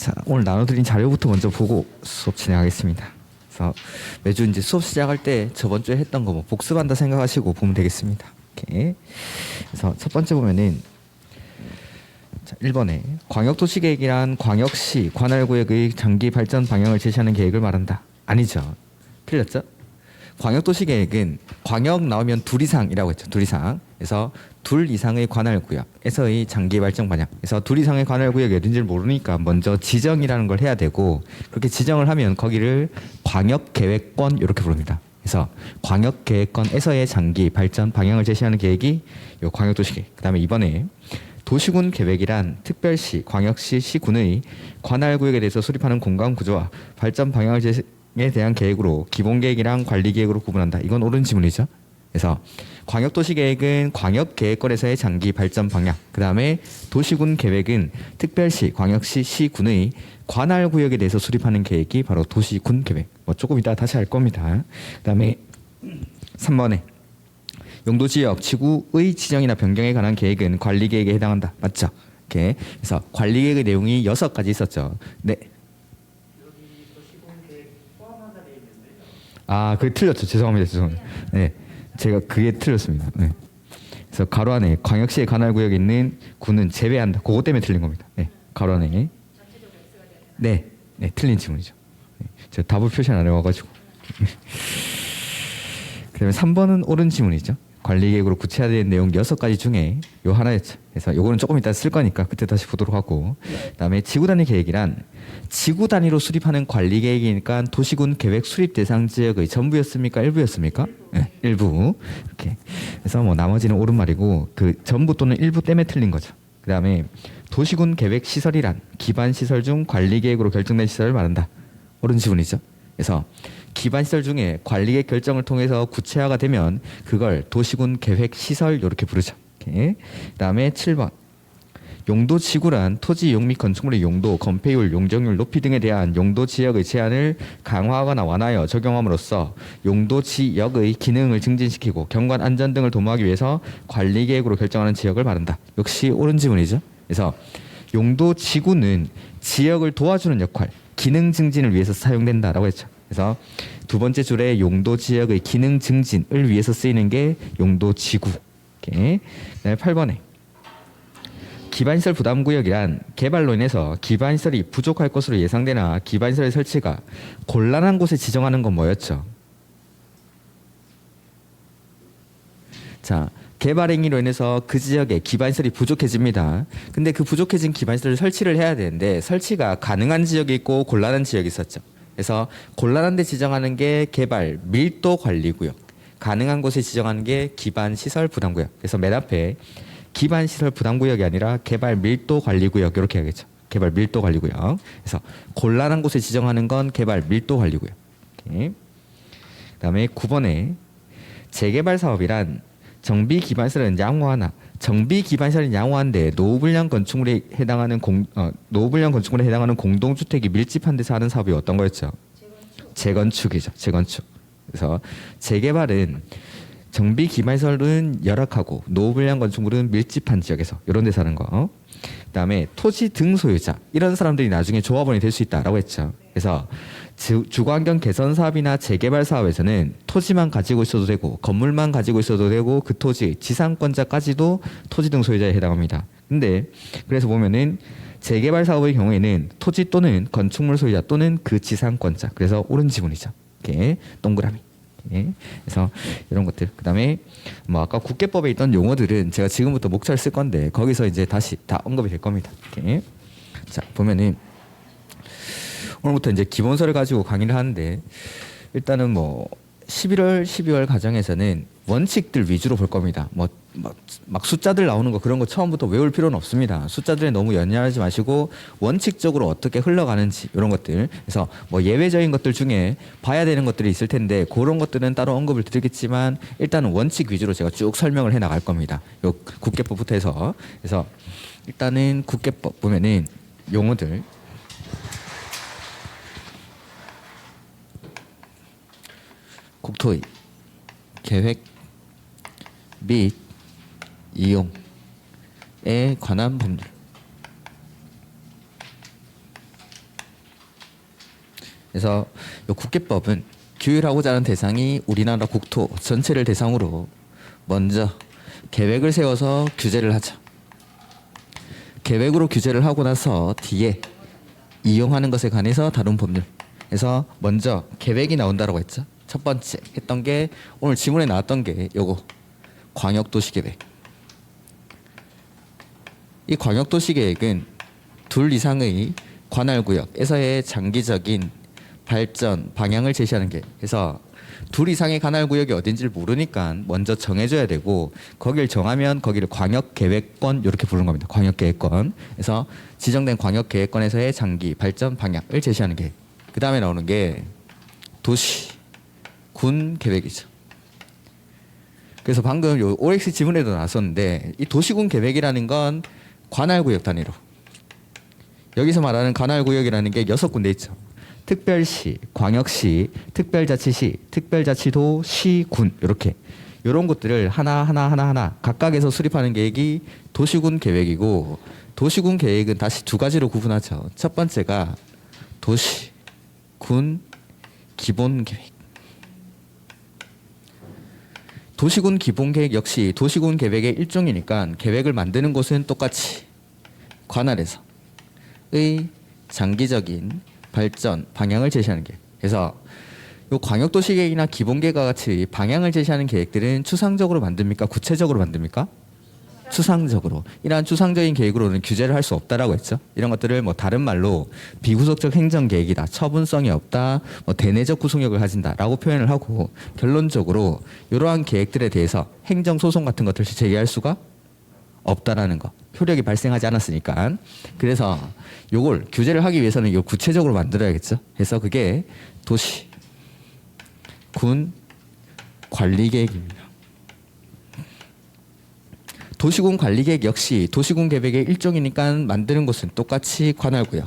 자, 오늘 나눠드린 자료부터 먼저 보고 수업 진행하겠습니다. 그래서 매주 이제 수업 시작할 때 저번 주에 했던 거 뭐 복습한다 생각하시고 보면 되겠습니다. 이렇게. 그래서 첫 번째 보면은 자, 1번에 광역도시계획이란 광역시 관할구역의 장기 발전 방향을 제시하는 계획을 말한다. 아니죠. 틀렸죠? 광역도시계획은 광역 나오면 둘 이상이라고 했죠. 둘 이상. 그래서 둘 이상의 관할구역에서의 장기 발전 방향. 그래서 둘 이상의 관할구역이 어딘지를 모르니까 먼저 지정이라는 걸 해야 되고, 그렇게 지정을 하면 거기를 광역계획권 이렇게 부릅니다. 그래서 광역계획권에서의 장기 발전 방향을 제시하는 계획이 요 광역도시계획. 그다음에 이번에 도시군 계획이란 특별시, 광역시, 시군의 관할구역에 대해서 수립하는 공간 구조와 발전 방향을 에 대한 계획으로 기본계획이랑 관리계획으로 구분한다. 이건 옳은 지문이죠. 그래서 광역도시계획은 광역계획권에서의 장기 발전 방향, 그 다음에 도시군 계획은 특별시, 광역시, 시군의 관할구역에 대해서 수립하는 계획이 바로 도시군 계획. 뭐 조금 이따 다시 할 겁니다. 그 다음에 3번에 용도지역, 지구의 지정이나 변경에 관한 계획은 관리계획에 해당한다. 맞죠? 이렇게. 그래서 관리계획의 내용이 6가지 있었죠. 네. 아, 그게 틀렸죠. 죄송합니다. 네, 제가 그게 틀렸습니다. 네. 그래서 가로 안에 광역시의 관할구역에 있는 군은 제외한다. 그것 때문에 틀린 겁니다. 네, 가로 안에. 네, 네, 틀린 지문이죠. 네, 제가 답을 표시 안 해와가지고. 그다음에 3번은 옳은 지문이죠. 관리계획으로 구체화된 내용 6가지 중에 요 하나였죠. 그래서 요거는 조금 이따 쓸 거니까 그때 다시 보도록 하고, 그다음에 지구단위 계획이란 지구 단위로 수립하는 관리계획이니까 도시군 계획 수립 대상 지역의 전부였습니까? 일부였습니까? 네, 일부. 이렇게. 그래서 뭐 나머지는 옳은 말이고 그 전부 또는 일부 때문에 틀린 거죠. 그다음에 도시군 계획 시설이란 기반 시설 중 관리계획으로 결정된 시설을 말한다. 옳은 지문이죠. 그래서 기반 시설 중에 관리계획 결정을 통해서 구체화가 되면 그걸 도시군 계획 시설 이렇게 부르죠. 이렇게. 그다음에 7번 용도지구란 토지 이용 및 건축물의 용도, 건폐율, 용적률 높이 등에 대한 용도지역의 제한을 강화하거나 완화하여 적용함으로써 용도지역의 기능을 증진시키고 경관 안전 등을 도모하기 위해서 관리계획으로 결정하는 지역을 말한다. 역시 옳은 지문이죠. 그래서 용도지구는 지역을 도와주는 역할, 기능 증진을 위해서 사용된다라고 했죠. 그래서 두 번째 줄에 용도지역의 기능 증진을 위해서 쓰이는 게 용도지구. 이렇게. 그다음에 8번에 기반시설 부담구역이란 개발로 인해서 기반시설이 부족할 것으로 예상되나 기반시설의 설치가 곤란한 곳에 지정하는 건 뭐였죠? 자, 개발 행위로 인해서 그 지역에 기반시설이 부족해집니다. 근데 그 부족해진 기반시설을 설치를 해야 되는데 설치가 가능한 지역이 있고 곤란한 지역이 있었죠. 그래서 곤란한 데 지정하는 게 개발 밀도 관리구역, 가능한 곳에 지정하는 게 기반시설 부담구역. 그래서 맨 앞에 기반시설 부담구역이 아니라 개발 밀도 관리구역 이렇게 해야겠죠. 개발 밀도 관리구역. 그래서 곤란한 곳에 지정하는 건 개발 밀도 관리구역. 이렇게. 그다음에 9번에 재개발 사업이란 정비 기반시설은 양호하나 정비 기반시설은 양호한데 노후불량 건축물에 해당하는 노후불량 건축물에 해당하는 공동주택이 밀집한 데서 하는 사업이 어떤 거였죠? 재건축이죠. 재건축. 그래서 재개발은 정비 기반시설은 열악하고 노후불량 건축물은 밀집한 지역에서 이런 데 사는 거. 그다음에 토지 등 소유자 이런 사람들이 나중에 조합원이 될 수 있다라고 했죠. 그래서 주거환경 개선 사업이나 재개발 사업에서는 토지만 가지고 있어도 되고 건물만 가지고 있어도 되고 그 토지 지상권자까지도 토지 등 소유자에 해당합니다. 근데 그래서 보면은 재개발 사업의 경우에는 토지 또는 건축물 소유자 또는 그 지상권자. 그래서 옳은 지문이죠. 이렇게 동그라미. 예. 그래서 이런 것들. 그다음에 뭐 아까 국계법에 있던 용어들은 제가 지금부터 목차를 쓸 건데 거기서 이제 다시 다 언급이 될 겁니다. 이렇게. 자, 보면은 오늘부터 이제 기본서를 가지고 강의를 하는데 일단은 뭐 11월, 12월 과정에서는 원칙들 위주로 볼 겁니다. 막 숫자들 나오는 거 그런 거 처음부터 외울 필요는 없습니다. 숫자들에 너무 연연하지 마시고 원칙적으로 어떻게 흘러가는지 이런 것들. 그래서 뭐 예외적인 것들 중에 봐야 되는 것들이 있을 텐데 그런 것들은 따로 언급을 드리겠지만 일단은 원칙 위주로 제가 쭉 설명을 해 나갈 겁니다. 요 국계법부터 해서. 그래서 일단은 국계법 보면은 용어들 국토의 계획 및 이용에 관한 법률. 그래서 이 국계법은 규율하고자 하는 대상이 우리나라 국토 전체를 대상으로 먼저 계획을 세워서 규제를 하죠. 계획으로 규제를 하고 나서 뒤에 이용하는 것에 관해서 다룬 법률. 그래서 먼저 계획이 나온다라고 했죠. 첫 번째 했던 게 오늘 지문에 나왔던 게 요거 광역도시계획. 이 광역도시계획은 둘 이상의 관할구역에서의 장기적인 발전 방향을 제시하는 게. 그래서 둘 이상의 관할구역이 어딘지를 모르니까 먼저 정해줘야 되고 거기를 정하면 거기를 광역계획권 이렇게 부르는 겁니다. 광역계획권. 그래서 지정된 광역계획권에서의 장기 발전 방향을 제시하는 게. 그 다음에 나오는 게 도시 군 계획이죠. 그래서 방금 요 OX 지문에도 나왔었는데 이 도시군 계획이라는 건 관할구역 단위로. 여기서 말하는 관할구역이라는 게 6군데 있죠. 특별시, 광역시, 특별자치시, 특별자치도, 시, 군 이렇게 이런 것들을 하나 각각에서 수립하는 계획이 도시군 계획이고 도시군 계획은 다시 두 가지로 구분하죠. 첫 번째가 도시, 군, 기본 계획. 도시군 기본 계획 역시 도시군 계획의 일종이니까 계획을 만드는 곳은 똑같이 관할에서의 장기적인 발전 방향을 제시하는 계획. 그래서 요 광역도시계획이나 기본계획과 같이 방향을 제시하는 계획들은 추상적으로 만듭니까? 구체적으로 만듭니까? 추상적으로. 이러한 추상적인 계획으로는 규제를 할 수 없다라고 했죠. 이런 것들을 뭐 다른 말로 비구속적 행정계획이다, 처분성이 없다, 뭐 대내적 구속력을 가진다라고 표현을 하고 결론적으로 이러한 계획들에 대해서 행정소송 같은 것들을 제기할 수가 없다라는 거. 효력이 발생하지 않았으니까. 그래서 요걸 규제를 하기 위해서는 이걸 구체적으로 만들어야겠죠. 그래서 그게 도시, 군, 관리계획입니다. 도시군 관리계획 역시 도시군 계획의 일종이니까 만드는 곳은 똑같이 관할구역.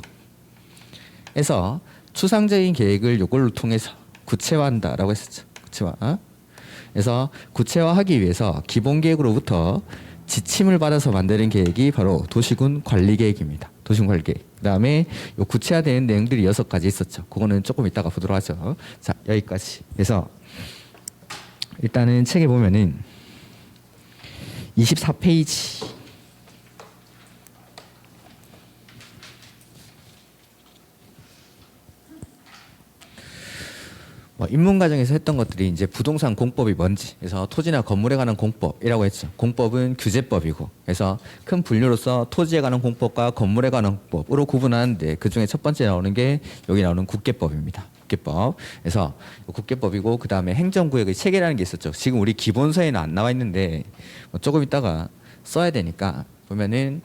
그래서 추상적인 계획을 요걸로 통해서 구체화한다라고 했었죠. 구체화. 그래서 구체화하기 위해서 기본계획으로부터 지침을 받아서 만드는 계획이 바로 도시군 관리계획입니다. 도시군 관리계획. 그다음에 요 구체화되는 내용들이 6가지 있었죠. 그거는 조금 이따가 보도록 하죠. 자, 여기까지. 그래서 일단은 책에 보면은 24페이지. 입문 과정에서 했던 것들이 이제 부동산 공법이 뭔지, 그래서 토지나 건물에 관한 공법이라고 했죠. 공법은 규제법이고, 그래서 큰 분류로서 토지에 관한 공법과 건물에 관한 공법으로 구분하는데 그 중에 첫 번째 나오는 게 여기 나오는 국계법입니다. 국계법. 그래서 국계법이고 그 다음에 행정구역의 체계라는 게 있었죠. 지금 우리 기본서에는 안 나와 있는데 조금 있다가 써야 되니까 보면은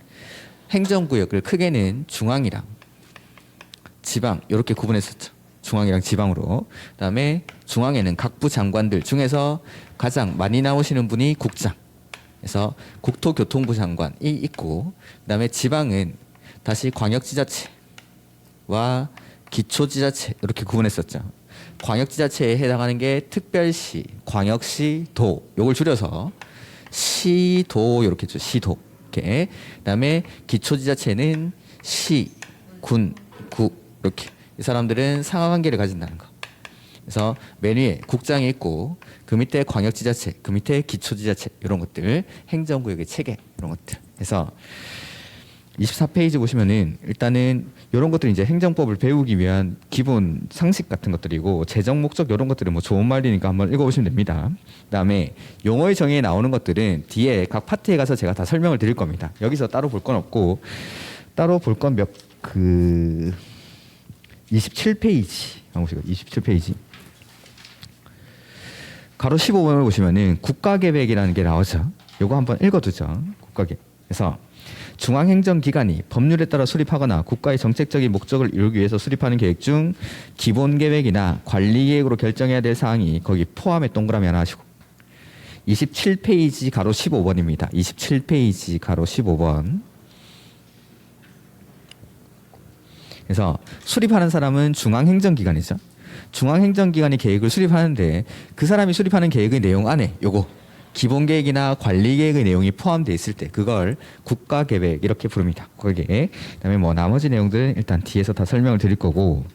행정구역을 크게는 중앙이랑 지방 이렇게 구분했었죠. 중앙이랑 지방으로. 그다음에 중앙에는 각부 장관들 중에서 가장 많이 나오시는 분이 국장. 그래서 국토교통부 장관이 있고, 그다음에 지방은 다시 광역지자체와 기초지자체 이렇게 구분했었죠. 광역지자체에 해당하는 게 특별시, 광역시, 도. 요걸 줄여서 시도 이렇게 했죠. 시도. 이렇게. 그다음에 기초지자체는 시, 군, 구 이렇게. 이 사람들은 상하관계를 가진다는 거. 그래서 맨 위에 국장이 있고 그 밑에 광역지자체, 그 밑에 기초지자체 이런 것들, 행정구역의 체계 이런 것들. 그래서 24페이지 보시면은 일단은 이런 것들이 이제 행정법을 배우기 위한 기본 상식 같은 것들이고 재정 목적 이런 것들은 뭐 좋은 말이니까 한번 읽어보시면 됩니다. 그다음에 용어의 정의에 나오는 것들은 뒤에 각 파트에 가서 제가 다 설명을 드릴 겁니다. 여기서 따로 볼 건 없고 따로 볼 건 27페이지. 27페이지. 가로 15번을 보시면은 국가계획이라는 게 나오죠. 요거 한번 읽어두죠. 국가계획. 그래서 중앙행정기관이 법률에 따라 수립하거나 국가의 정책적인 목적을 이루기 위해서 수립하는 계획 중 기본계획이나 관리계획으로 결정해야 될 사항이 거기 포함에 동그라미 하나 하시고 27페이지 가로 15번입니다. 27페이지 가로 15번. 그래서 수립하는 사람은 중앙행정기관이죠. 중앙행정기관이 계획을 수립하는데 그 사람이 수립하는 계획의 내용 안에 요거 기본계획이나 관리계획의 내용이 포함되어 있을 때 그걸 국가계획 이렇게 부릅니다. 국가계획. 그다음에 뭐 나머지 내용들은 일단 뒤에서 다 설명을 드릴 거고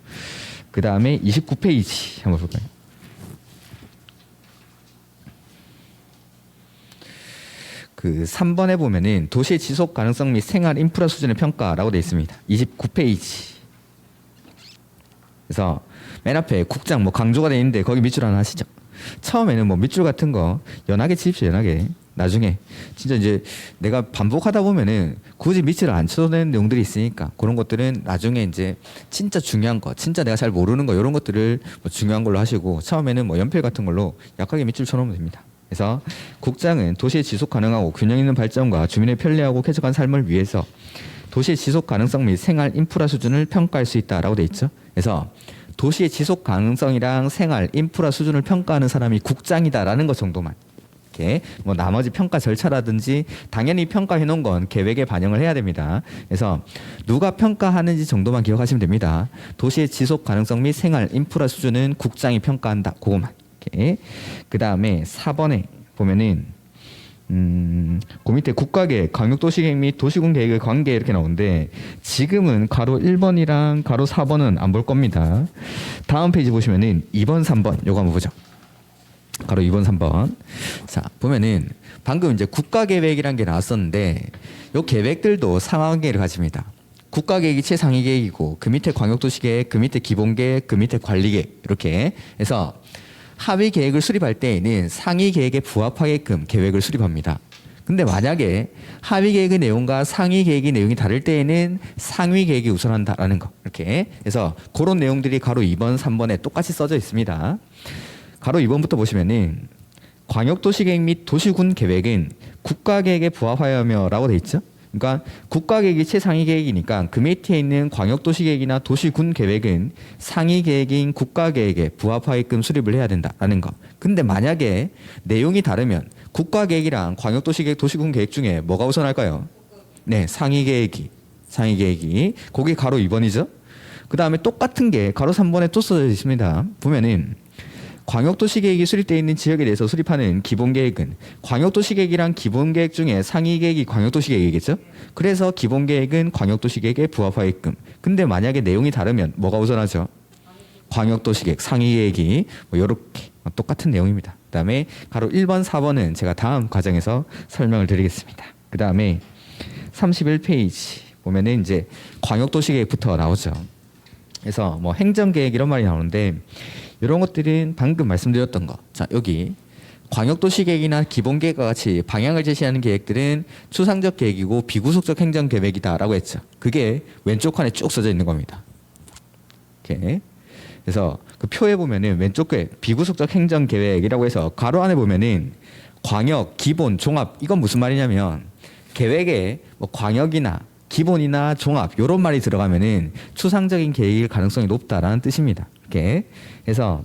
그 다음에 29페이지 한번 볼까요? 그 3번에 보면은 도시의 지속 가능성 및 생활 인프라 수준의 평가라고 되어 있습니다. 29페이지. 그래서 맨 앞에 국장 뭐 강조가 되어 있는데 거기 밑줄 하나 하시죠. 처음에는 뭐 밑줄 같은 거 연하게 치십시오. 연하게. 나중에 진짜 이제 내가 반복하다 보면은 굳이 밑줄을 안 쳐도 되는 내용들이 있으니까 그런 것들은 나중에 이제 진짜 중요한 거, 진짜 내가 잘 모르는 거 이런 것들을 뭐 중요한 걸로 하시고 처음에는 뭐 연필 같은 걸로 약하게 밑줄 쳐놓으면 됩니다. 그래서 국장은 도시의 지속 가능하고 균형 있는 발전과 주민의 편리하고 쾌적한 삶을 위해서 도시의 지속 가능성 및 생활 인프라 수준을 평가할 수 있다라고 돼 있죠. 그래서 도시의 지속 가능성이랑 생활 인프라 수준을 평가하는 사람이 국장이다라는 것 정도만. 이렇게 뭐 나머지 평가 절차라든지 당연히 평가해 놓은 건 계획에 반영을 해야 됩니다. 그래서 누가 평가하는지 정도만 기억하시면 됩니다. 도시의 지속 가능성 및 생활 인프라 수준은 국장이 평가한다. 그거만. 이렇게. 그다음에 4번에 보면은 그 밑에 국가계획, 광역도시계획 및 도시군 계획의 관계 이렇게 나오는데 지금은 가로 1번이랑 가로 4번은 안 볼 겁니다. 다음 페이지 보시면은 2번, 3번 요거 한번 보죠. 가로 2번, 3번. 자, 보면은 방금 이제 국가계획이란 게 나왔었는데 요 계획들도 상하관계를 가집니다. 국가계획이 최상위 계획이고 그 밑에 광역도시계획, 그 밑에 기본계획, 그 밑에 관리계획 이렇게 해서 하위 계획을 수립할 때에는 상위 계획에 부합하게끔 계획을 수립합니다. 근데 만약에 하위 계획의 내용과 상위 계획의 내용이 다를 때에는 상위 계획이 우선한다라는 거. 이렇게 해서 그런 내용들이 가로 2번, 3번에 똑같이 써져 있습니다. 가로 2번부터 보시면은 광역도시계획 및 도시군 계획은 국가계획에 부합하여며라고 돼 있죠. 그러니까 국가계획이 최상위 계획이니까 그 밑에 있는 광역도시계획이나 도시군 계획은 상위 계획인 국가계획에 부합하게끔 수립을 해야 된다라는 거. 근데 만약에 내용이 다르면 국가계획이랑 광역도시계획, 도시군 계획 중에 뭐가 우선할까요? 네, 상위 계획이. 그게 가로 2번이죠. 그 다음에 똑같은 게 가로 3번에 또 써져 있습니다. 보면은 광역도시계획이 수립되어 있는 지역에 대해서 수립하는 기본계획은 광역도시계획이랑 기본계획 중에 상위계획이 광역도시계획이겠죠. 그래서 기본계획은 광역도시계획에 부합하게끔. 근데 만약에 내용이 다르면 뭐가 우선하죠? 광역도시계획 상위계획이 뭐 이렇게 똑같은 내용입니다. 그 다음에 가로 1번, 4번은 제가 다음 과정에서 설명을 드리겠습니다. 그 다음에 31페이지 보면은 이제 광역도시계획부터 나오죠. 그래서 뭐 행정계획 이런 말이 나오는데 이런 것들은 방금 말씀드렸던 거. 자, 여기 광역도시계획이나 기본계획과 같이 방향을 제시하는 계획들은 추상적 계획이고 비구속적 행정계획이다라고 했죠. 그게 왼쪽 칸에 쭉 써져 있는 겁니다. 이렇게. 그래서 그 표에 보면은 왼쪽 게 비구속적 행정계획이라고 해서 가로 안에 보면은 광역, 기본, 종합 이건 무슨 말이냐면 계획에 뭐 광역이나 기본이나 종합 이런 말이 들어가면은 추상적인 계획일 가능성이 높다라는 뜻입니다. 이렇게 해서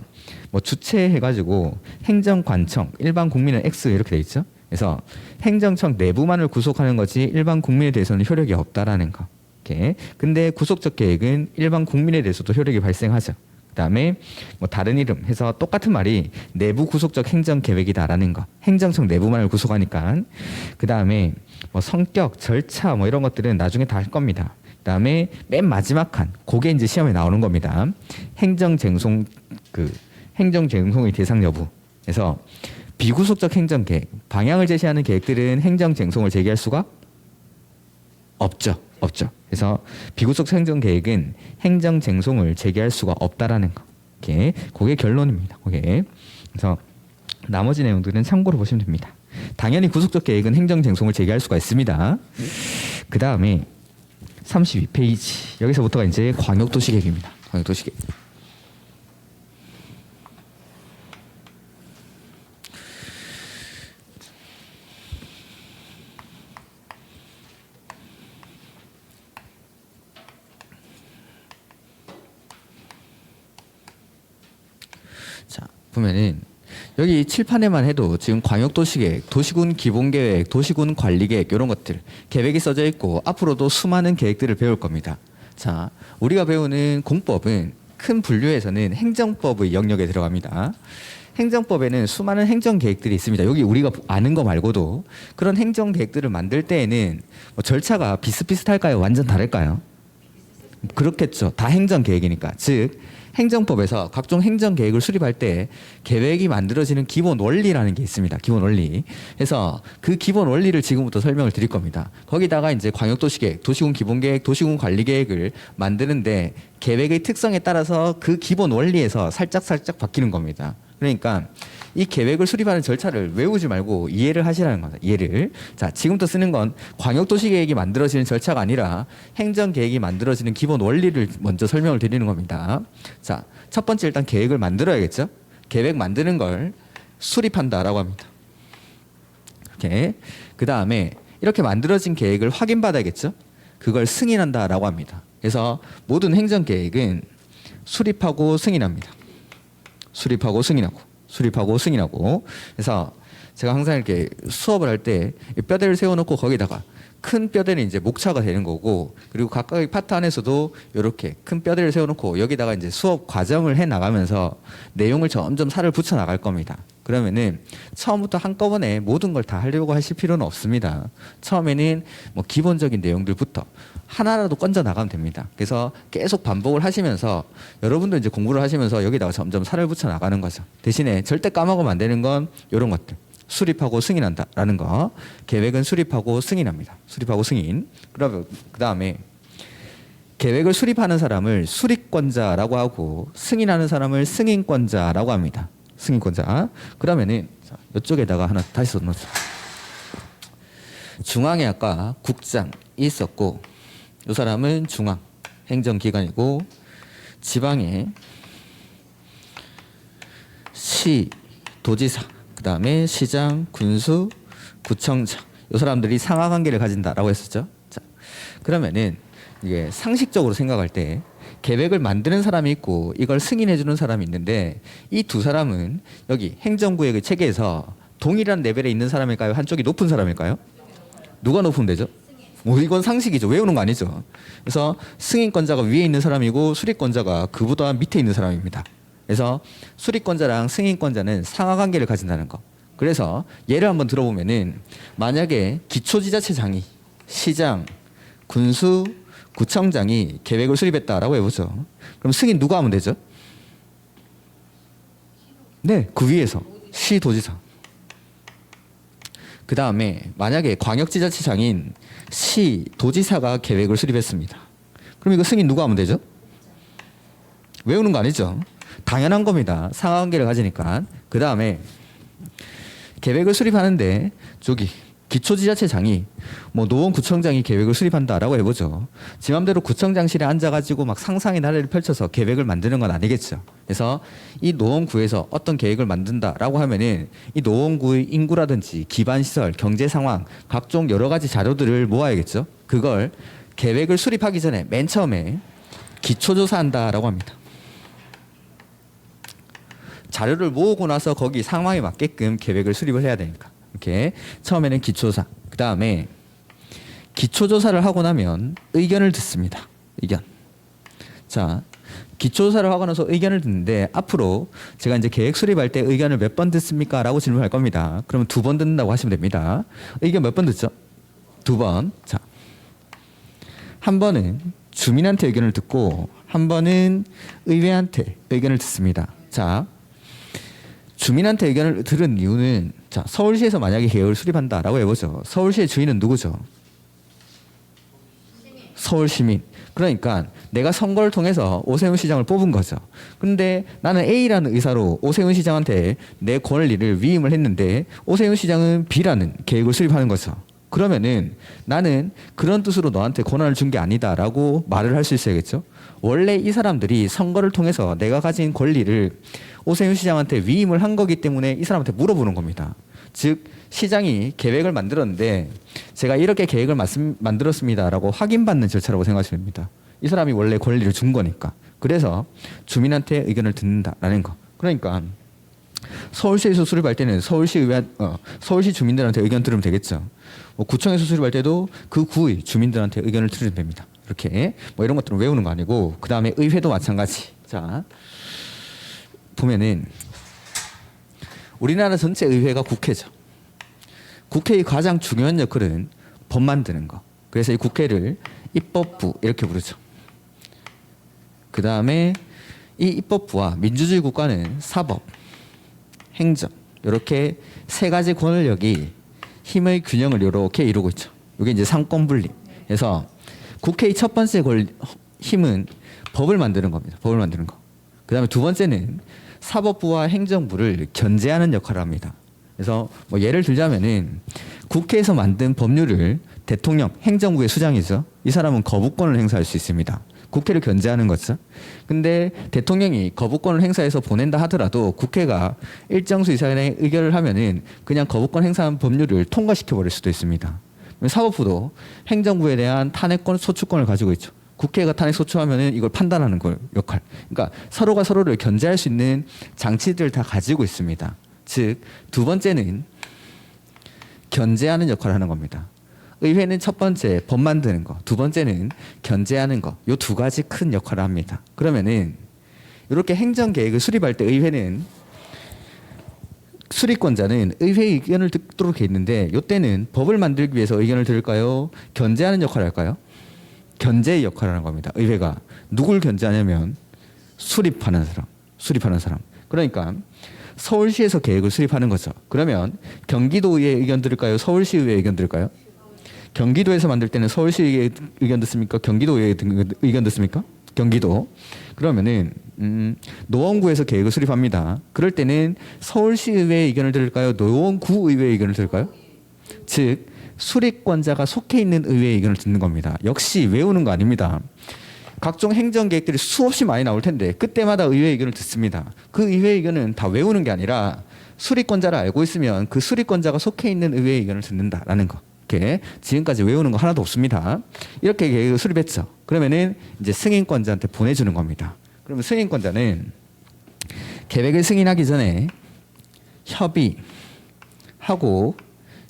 뭐 주체해가지고 행정관청 일반 국민은 X 이렇게 돼 있죠. 그래서 행정청 내부만을 구속하는 거지 일반 국민에 대해서는 효력이 없다라는 거. 이렇게. 근데 구속적 계획은 일반 국민에 대해서도 효력이 발생하죠. 그다음에 뭐 다른 이름 해서 똑같은 말이 내부 구속적 행정 계획이다라는 거. 행정청 내부만을 구속하니까. 그다음에 뭐 성격, 절차 뭐 이런 것들은 나중에 다 할 겁니다. 그다음에 맨 마지막 칸, 그게 이제 시험에 나오는 겁니다. 행정쟁송의 대상 여부. 그래서 비구속적 행정계획, 방향을 제시하는 계획들은 행정쟁송을 제기할 수가 없죠. 그래서 비구속적 행정계획은 행정쟁송을 제기할 수가 없다라는 거. 이렇게 그게 결론입니다. 그게. 그래서 나머지 내용들은 참고로 보시면 됩니다. 당연히 구속적 계획은 행정쟁송을 제기할 수가 있습니다. 그 다음에 32페이지 여기서부터가 이제 광역도시계획입니다. 광역도시계획. 자, 보면은 여기 칠판에만 해도 지금 광역도시계획, 도시군 기본계획, 도시군 관리계획 이런 것들 계획이 써져 있고 앞으로도 수많은 계획들을 배울 겁니다. 자, 우리가 배우는 공법은 큰 분류에서는 행정법의 영역에 들어갑니다. 행정법에는 수많은 행정계획들이 있습니다. 여기 우리가 아는 거 말고도 그런 행정계획들을 만들 때에는 뭐 절차가 비슷비슷할까요? 완전 다를까요? 그렇겠죠. 다 행정계획이니까. 즉 행정법에서 각종 행정 계획을 수립할 때 계획이 만들어지는 기본 원리라는 게 있습니다. 기본 원리. 그래서 그 기본 원리를 지금부터 설명을 드릴 겁니다. 거기다가 이제 광역도시계획, 도시군 기본계획, 도시군 관리계획을 만드는데 계획의 특성에 따라서 그 기본 원리에서 살짝 바뀌는 겁니다. 그러니까 이 계획을 수립하는 절차를 외우지 말고 이해를 하시라는 겁니다. 이해를. 자, 지금부터 쓰는 건 광역도시계획이 만들어지는 절차가 아니라 행정계획이 만들어지는 기본 원리를 먼저 설명을 드리는 겁니다. 자, 첫 번째 일단 계획을 만들어야겠죠. 계획 만드는 걸 수립한다라고 합니다. 이렇게. 그 다음에 이렇게 만들어진 계획을 확인받아야겠죠. 그걸 승인한다라고 합니다. 그래서 모든 행정계획은 수립하고 승인합니다. 수립하고 승인하고. 그래서 제가 항상 이렇게 수업을 할 때 뼈대를 세워놓고 거기다가 큰 뼈대는 이제 목차가 되는 거고, 그리고 각각의 파트 안에서도 이렇게 큰 뼈대를 세워놓고 여기다가 이제 수업 과정을 해 나가면서 내용을 점점 살을 붙여 나갈 겁니다. 그러면은 처음부터 한꺼번에 모든 걸 다 하려고 하실 필요는 없습니다. 처음에는 뭐 기본적인 내용들부터 하나라도 건져 나가면 됩니다. 그래서 계속 반복을 하시면서 여러분도 이제 공부를 하시면서 여기다가 점점 살을 붙여 나가는 거죠. 대신에 절대 까먹으면 안 되는 건 이런 것들. 수립하고 승인한다라는 거. 계획은 수립하고 승인합니다. 수립하고 승인. 그러면 그다음에 계획을 수립하는 사람을 수립권자라고 하고 승인하는 사람을 승인권자라고 합니다. 승인권자. 그러면은 이쪽에다가 하나 다시 써놓죠. 중앙에 아까 국장이 있었고, 이 사람은 중앙 행정기관이고, 지방에 시, 도지사, 그 다음에 시장, 군수, 구청장, 이 사람들이 상하관계를 가진다라고 했었죠. 자, 그러면은 이게 상식적으로 생각할 때 계획을 만드는 사람이 있고 이걸 승인해주는 사람이 있는데, 이 두 사람은 여기 행정구역의 체계에서 동일한 레벨에 있는 사람일까요? 한쪽이 높은 사람일까요? 누가 높으면 되죠? 이건 상식이죠. 외우는 거 아니죠. 그래서 승인권자가 위에 있는 사람이고 수립권자가 그보다 밑에 있는 사람입니다. 그래서 수립권자랑 승인권자는 상하관계를 가진다는 거. 그래서 예를 한번 들어보면은 만약에 기초지자체장이 시장, 군수, 구청장이 계획을 수립했다라고 해보죠. 그럼 승인 누가 하면 되죠? 네, 그 위에서 시도지사. 그 다음에 만약에 광역지자체장인 시도지사가 계획을 수립했습니다. 그럼 이거 승인 누가 하면 되죠? 외우는 거 아니죠? 당연한 겁니다. 상하관계를 가지니까. 그 다음에 계획을 수립하는데 저기 기초지자체장이 뭐 노원구청장이 계획을 수립한다라고 해보죠. 지 맘대로 구청장실에 앉아가지고 막 상상의 나래를 펼쳐서 계획을 만드는 건 아니겠죠. 그래서 이 노원구에서 어떤 계획을 만든다라고 하면은 이 노원구의 인구라든지 기반시설, 경제상황, 각종 여러 가지 자료들을 모아야겠죠. 그걸 계획을 수립하기 전에 맨 처음에 기초조사한다라고 합니다. 자료를 모으고 나서 거기 상황에 맞게끔 계획을 수립을 해야 되니까. 이렇게 처음에는 기초조사, 그 다음에 기초조사를 하고 나면 의견을 듣습니다. 의견. 자, 기초조사를 하고 나서 의견을 듣는데 앞으로 제가 이제 계획 수립할 때 의견을 몇 번 듣습니까? 라고 질문할 겁니다. 그러면 2번 듣는다고 하시면 됩니다. 의견 몇 번 듣죠? 2번. 자, 한 번은 주민한테 의견을 듣고 한 번은 의회한테 의견을 듣습니다. 자, 주민한테 의견을 들은 이유는, 자, 서울시에서 만약에 계획을 수립한다라고 해보죠. 서울시의 주인은 누구죠? 서울시민. 그러니까 내가 선거를 통해서 오세훈 시장을 뽑은 거죠. 근데 나는 A라는 의사로 오세훈 시장한테 내 권리를 위임을 했는데 오세훈 시장은 B라는 계획을 수립하는 거죠. 그러면은 나는 그런 뜻으로 너한테 권한을 준 게 아니다라고 말을 할 수 있어야겠죠. 원래 이 사람들이 선거를 통해서 내가 가진 권리를 오세훈 시장한테 위임을 한 거기 때문에 이 사람한테 물어보는 겁니다. 즉 시장이 계획을 만들었는데 제가 이렇게 계획을 만들었습니다라고 확인받는 절차라고 생각하시면 됩니다. 이 사람이 원래 권리를 준 거니까. 그래서 주민한테 의견을 듣는다라는 거. 그러니까 서울시에서 수립할 때는 서울시 주민들한테 의견 들으면 되겠죠. 뭐 구청에서 수립할 때도 그 구의 주민들한테 의견을 들으면 됩니다. 이렇게 뭐 이런 것들은 외우는 거 아니고, 그 다음에 의회도 마찬가지. 자, 보면은 우리나라 전체 의회가 국회죠. 국회의 가장 중요한 역할은 법 만드는 거. 그래서 이 국회를 입법부 이렇게 부르죠. 그 다음에 이 입법부와 민주주의 국가는 사법, 행정 이렇게 세 가지 권력이 힘의 균형을 이렇게 이루고 있죠. 이게 이제 상권 분리. 그래서 국회의 첫 번째 힘은 법을 만드는 겁니다. 법을 만드는 거. 그다음에 두 번째는 사법부와 행정부를 견제하는 역할을 합니다. 그래서 뭐 예를 들자면은 국회에서 만든 법률을 대통령, 행정부의 수장이죠. 이 사람은 거부권을 행사할 수 있습니다. 국회를 견제하는 거죠. 근데 대통령이 거부권을 행사해서 보낸다 하더라도 국회가 일정 수 이상의 의결을 하면은 그냥 거부권 행사한 법률을 통과시켜 버릴 수도 있습니다. 사법부도 행정부에 대한 탄핵권, 소추권을 가지고 있죠. 국회가 탄핵 소추하면은 이걸 판단하는 걸 역할. 그러니까 서로가 서로를 견제할 수 있는 장치들을 다 가지고 있습니다. 즉, 두 번째는 견제하는 역할을 하는 겁니다. 의회는 첫 번째 법 만드는 거, 두 번째는 견제하는 거. 요 두 가지 큰 역할을 합니다. 그러면은 이렇게 행정 계획을 수립할 때 의회는 수립권자는 의회의 의견을 듣도록 돼 있는데 이때는 법을 만들기 위해서 의견을 들을까요? 견제하는 역할을 할까요? 견제의 역할을 하는 겁니다. 의회가 누굴 견제하냐면 수립하는 사람. 그러니까 서울시에서 계획을 수립하는 거죠. 그러면 경기도의회 의견 들을까요? 서울시의회 의견 들을까요? 경기도에서 만들 때는 서울시 의견 듣습니까? 경기도의 의견 듣습니까? 경기도. 그러면은 노원구에서 계획을 수립합니다. 그럴 때는 서울시의회 의견을 들을까요? 노원구의회 의견을 들을까요? 즉 수립권자가 속해 있는 의회의 의견을 듣는 겁니다. 역시 외우는 거 아닙니다. 각종 행정 계획들이 수없이 많이 나올 텐데 그때마다 의회의 의견을 듣습니다. 그 의회의 의견은 다 외우는 게 아니라 수립권자를 알고 있으면 그 수립권자가 속해 있는 의회의 의견을 듣는다라는 거. 이렇게 지금까지 외우는 거 하나도 없습니다. 이렇게 계획을 수립했죠. 그러면은 이제 승인권자한테 보내주는 겁니다. 그러면 승인권자는 계획을 승인하기 전에 협의하고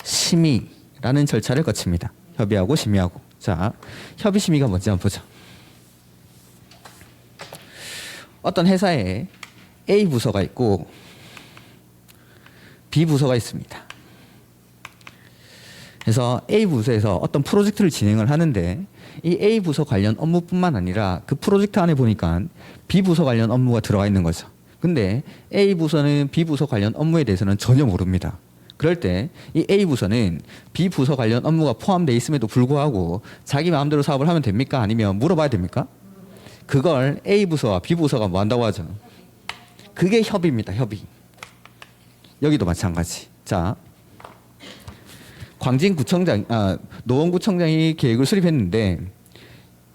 심의라는 절차를 거칩니다. 협의하고 심의하고. 자, 협의 심의가 뭔지 한번 보죠. 어떤 회사에 A 부서가 있고 B 부서가 있습니다. 그래서 A 부서에서 어떤 프로젝트를 진행을 하는데 이 A 부서 관련 업무뿐만 아니라 그 프로젝트 안에 보니까 B 부서 관련 업무가 들어가 있는 거죠. 근데 A 부서는 B 부서 관련 업무에 대해서는 전혀 모릅니다. 그럴 때 이 A 부서는 B 부서 관련 업무가 포함되어 있음에도 불구하고 자기 마음대로 사업을 하면 됩니까? 아니면 물어봐야 됩니까? 그걸 A 부서와 B 부서가 뭐 한다고 하죠? 그게 협의입니다. 협의. 여기도 마찬가지. 자, 노원구청장이 계획을 수립했는데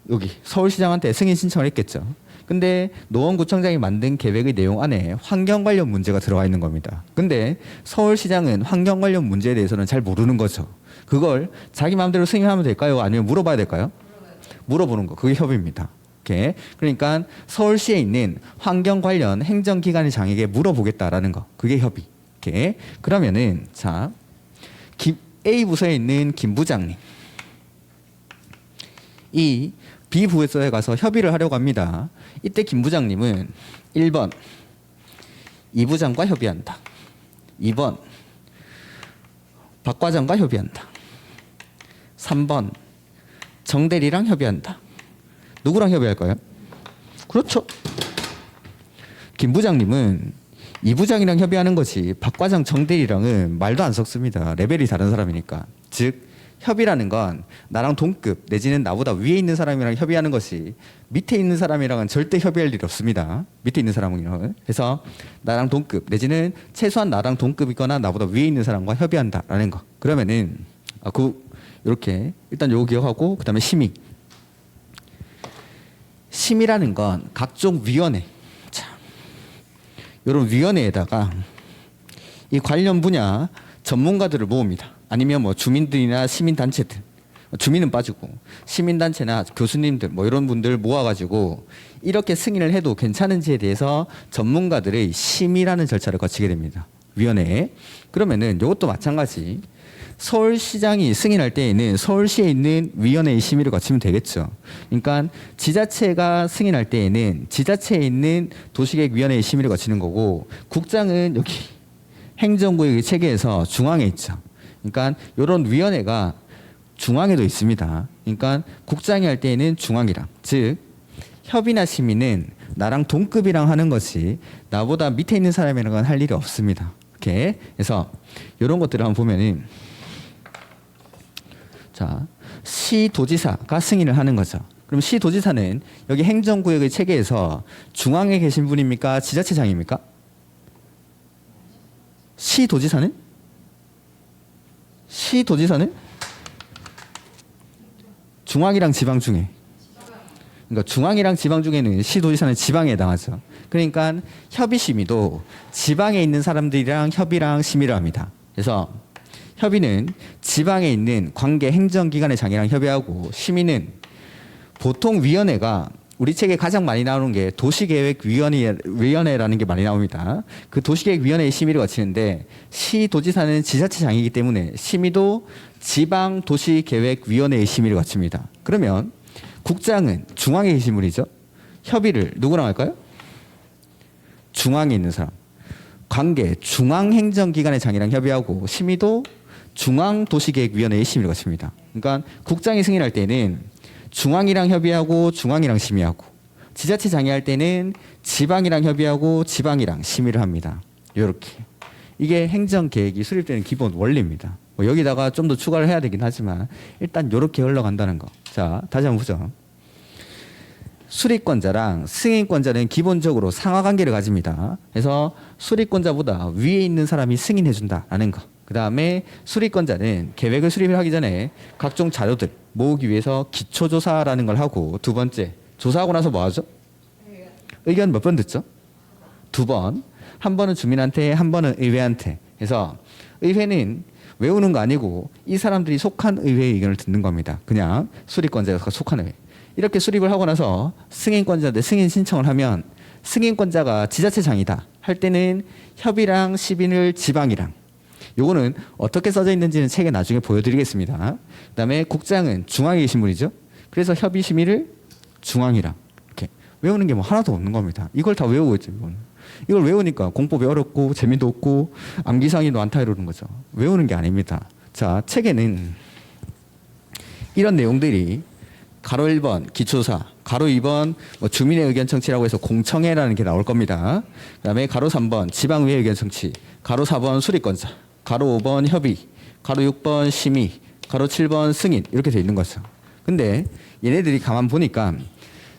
여기 서울시장한테 승인 신청을 했겠죠. 근데 노원구청장이 만든 계획의 내용 안에 환경 관련 문제가 들어가 있는 겁니다. 근데 서울시장은 환경 관련 문제에 대해서는 잘 모르는 거죠. 그걸 자기 마음대로 승인하면 될까요? 아니면 물어봐야 될까요? 물어보는 거. 그게 협의입니다. 이렇게. 그러니까 서울시에 있는 환경 관련 행정기관의 장에게 물어보겠다라는 거. 그게 협의. 이렇게. 그러면은 자, A 부서에 있는 김 부장님, 이 B 부서에 가서 협의를 하려고 합니다. 이때 김 부장님은 1번 이 부장과 협의한다. 2번 박 과장과 협의한다. 3번 정 대리랑 협의한다. 누구랑 협의할까요? 그렇죠. 김 부장님은 이 부장이랑 협의하는 거지 박 과장, 정 대리랑은 말도 안 섞습니다. 레벨이 다른 사람이니까. 즉 협의라는 건 나랑 동급 내지는 나보다 위에 있는 사람이랑 협의하는 것이 밑에 있는 사람이랑은 절대 협의할 일이 없습니다. 밑에 있는 사람은. 그래서 나랑 동급 내지는 최소한 나랑 동급이거나 나보다 위에 있는 사람과 협의한다라는 거. 그러면은 이렇게 일단 요거 기억하고 그다음에 심의. 심의라는 건 각종 위원회. 이런 위원회에다가 이 관련 분야 전문가들을 모읍니다. 아니면 뭐 주민들이나 시민단체들, 주민은 빠지고 시민단체나 교수님들 뭐 이런 분들 모아가지고 이렇게 승인을 해도 괜찮은지에 대해서 전문가들의 심의라는 절차를 거치게 됩니다. 위원회에. 그러면은 이것도 마찬가지. 서울시장이 승인할 때에는 서울시에 있는 위원회의 심의를 거치면 되겠죠. 그러니까 지자체가 승인할 때에는 지자체에 있는 도시계획위원회의 심의를 거치는 거고 국장은 여기 행정구역의 체계에서 중앙에 있죠. 그러니까 이런 위원회가 중앙에도 있습니다. 그러니까 국장이 할 때에는 중앙이랑 즉 협의나 심의는 나랑 동급이랑 하는 것이 나보다 밑에 있는 사람이랑 건 할 일이 없습니다. 이렇게. 그래서 이런 것들을 한번 보면은 자, 시도지사가 승인을 하는 거죠. 그럼 시도지사는 여기 행정구역의 체계에서 중앙에 계신 분입니까? 지자체장입니까? 시도지사는? 시도지사는? 중앙이랑 지방 중에. 그러니까 중앙이랑 지방 중에는 시도지사는 지방에 해당하죠. 그러니까 협의심의도 지방에 있는 사람들이랑 협의랑 심의를 합니다. 그래서 협의는 지방에 있는 관계 행정기관의 장이랑 협의하고 심의는 보통 위원회가 우리 책에 가장 많이 나오는 게 도시계획위원회라는 게 많이 나옵니다. 그 도시계획위원회의 심의를 거치는데 시도지사는 지자체장이기 때문에 심의도 지방도시계획위원회의 심의를 거칩니다. 그러면 국장은 중앙에 계신 분이죠. 협의를 누구랑 할까요? 중앙에 있는 사람. 관계 중앙행정기관의 장이랑 협의하고 심의도 중앙도시계획위원회의 심의를 거칩니다. 그러니까 국장이 승인할 때는 중앙이랑 협의하고 중앙이랑 심의하고 지자체장이 할 때는 지방이랑 협의하고 지방이랑 심의를 합니다. 이렇게. 이게 행정계획이 수립되는 기본 원리입니다. 뭐 여기다가 좀 더 추가를 해야 되긴 하지만 일단 이렇게 흘러간다는 거. 자, 다시 한번 보죠. 수립권자랑 승인권자는 기본적으로 상하관계를 가집니다. 그래서 수립권자보다 위에 있는 사람이 승인해준다라는 거. 그 다음에 수립권자는 계획을 수립을 하기 전에 각종 자료들 모으기 위해서 기초조사라는 걸 하고 두 번째, 조사하고 나서 뭐 하죠? 의견 몇 번 듣죠? 2번. 한 번은 주민한테, 한 번은 의회한테. 그래서 의회는 외우는 거 아니고 이 사람들이 속한 의회의 의견을 듣는 겁니다. 그냥 수립권자가 속한 의회. 이렇게 수립을 하고 나서 승인권자한테 승인 신청을 하면 승인권자가 지자체장이다 할 때는 협의랑 시민을 지방이랑 요거는 어떻게 써져 있는지는 책에 나중에 보여드리겠습니다. 그다음에 국장은 중앙에 계신 분이죠. 그래서 협의 심의를 중앙이랑 이렇게 외우는 게 뭐 하나도 없는 겁니다. 이걸 다 외우고 있죠. 이걸 외우니까 공법이 어렵고 재미도 없고 암기상이 많다 이러는 거죠. 외우는 게 아닙니다. 자, 책에는 이런 내용들이 가로 1번 기초사, 가로 2번 뭐 주민의 의견 청취라고 해서 공청회라는 게 나올 겁니다. 그다음에 가로 3번 지방의회 의견 청취, 가로 4번 수립권자, 가로 5번 협의, 가로 6번 심의, 가로 7번 승인 이렇게 돼 있는 거죠. 근데 얘네들이 가만 보니까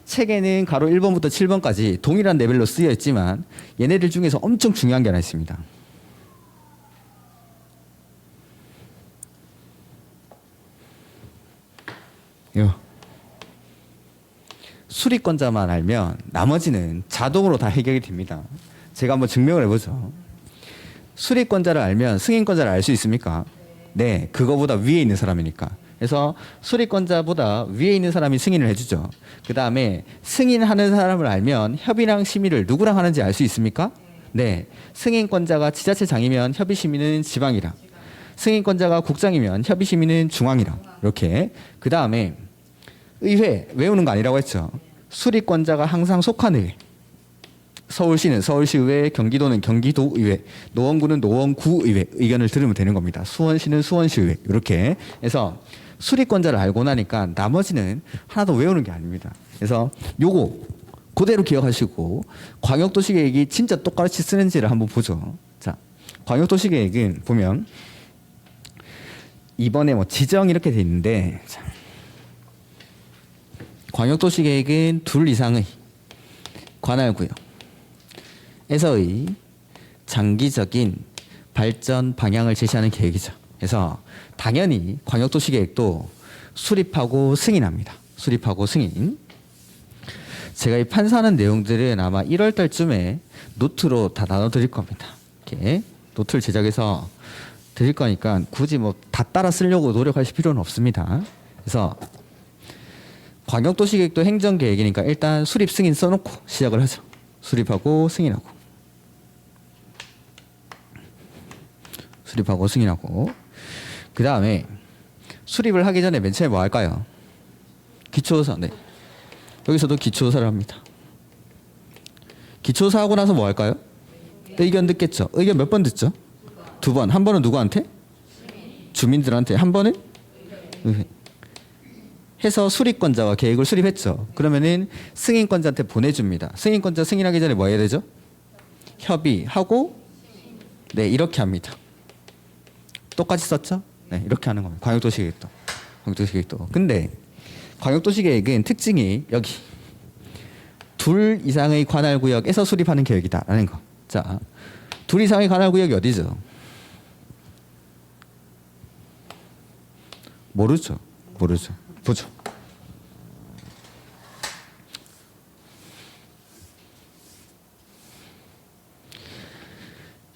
책에는 가로 1번부터 7번까지 동일한 레벨로 쓰여 있지만 얘네들 중에서 엄청 중요한 게 하나 있습니다. 이거. 수립권자만 알면 나머지는 자동으로 다 해결이 됩니다. 제가 한번 증명을 해보죠. 수립권자를 알면 승인권자를 알 수 있습니까? 네, 그거보다 위에 있는 사람이니까. 그래서 수립권자보다 위에 있는 사람이 승인을 해주죠. 그 다음에 승인하는 사람을 알면 협의랑 심의를 누구랑 하는지 알 수 있습니까? 네, 승인권자가 지자체장이면 협의 심의는 지방이랑, 승인권자가 국장이면 협의 심의는 중앙이랑 이렇게. 그 다음에 의회 외우는 거 아니라고 했죠. 수립권자가 항상 속한 의회. 서울시는 서울시의회, 경기도는 경기도의회, 노원구는 노원구의회 의견을 들으면 되는 겁니다. 수원시는 수원시의회 이렇게 해서 수립권자를 알고 나니까 나머지는 하나도 외우는 게 아닙니다. 그래서 요거 그대로 기억하시고 광역도시계획이 진짜 똑같이 쓰는지를 한번 보죠. 자, 광역도시계획은 보면 이번에 뭐 지정 이렇게 돼 있는데 자, 광역도시계획은 2 이상의 관할구역에서의 장기적인 발전 방향을 제시하는 계획이죠. 그래서 당연히 광역도시계획도 수립하고 승인합니다. 수립하고 승인. 제가 이 판사하는 내용들은 아마 1월 달쯤에 노트로 다 나눠드릴 겁니다. 이렇게 노트를 제작해서 드릴 거니까 굳이 뭐 다 따라 쓰려고 노력하실 필요는 없습니다. 그래서 광역도시계획도 행정계획이니까 일단 수립 승인 써놓고 시작을 하죠. 수립하고 승인하고 수립하고 승인하고 그 다음에 수립을 하기 전에 맨 처음에 뭐 할까요? 기초조사. 네. 여기서도 기초조사를 합니다. 기초조사 하고 나서 뭐 할까요? 의견 듣겠죠. 의견 몇 번 듣죠? 2번. 한 번은 누구한테? 주민들한테. 한 번은? 의회. 해서 수립권자와 계획을 수립했죠. 그러면은 승인권자한테 보내줍니다. 승인권자 승인하기 전에 뭐 해야 되죠? 협의하고 네 이렇게 합니다. 똑같이 썼죠? 네 이렇게 하는 겁니다. 광역도시계획도. 광역도시계획도. 근데 광역도시계획은 특징이 여기 둘 이상의 관할구역에서 수립하는 계획이다라는 거. 자, 둘 이상의 관할구역이 어디죠? 모르죠. 모르죠. 보죠.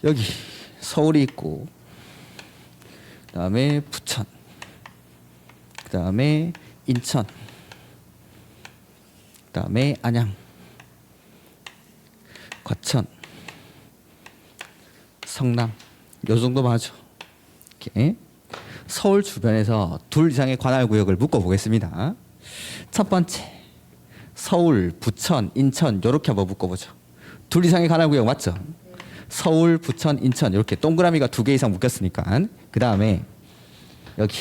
여기 서울이 있고 그다음에 부천 그다음에 인천 그다음에 안양 과천 성남 요 정도만 하죠. 이렇게 서울 주변에서 둘 이상의 관할구역을 묶어보겠습니다. 첫 번째 서울, 부천, 인천 이렇게 한번 묶어보죠. 둘 이상의 관할구역 맞죠? 서울, 부천, 인천 이렇게 동그라미가 2개 이상 묶였으니까 그 다음에 여기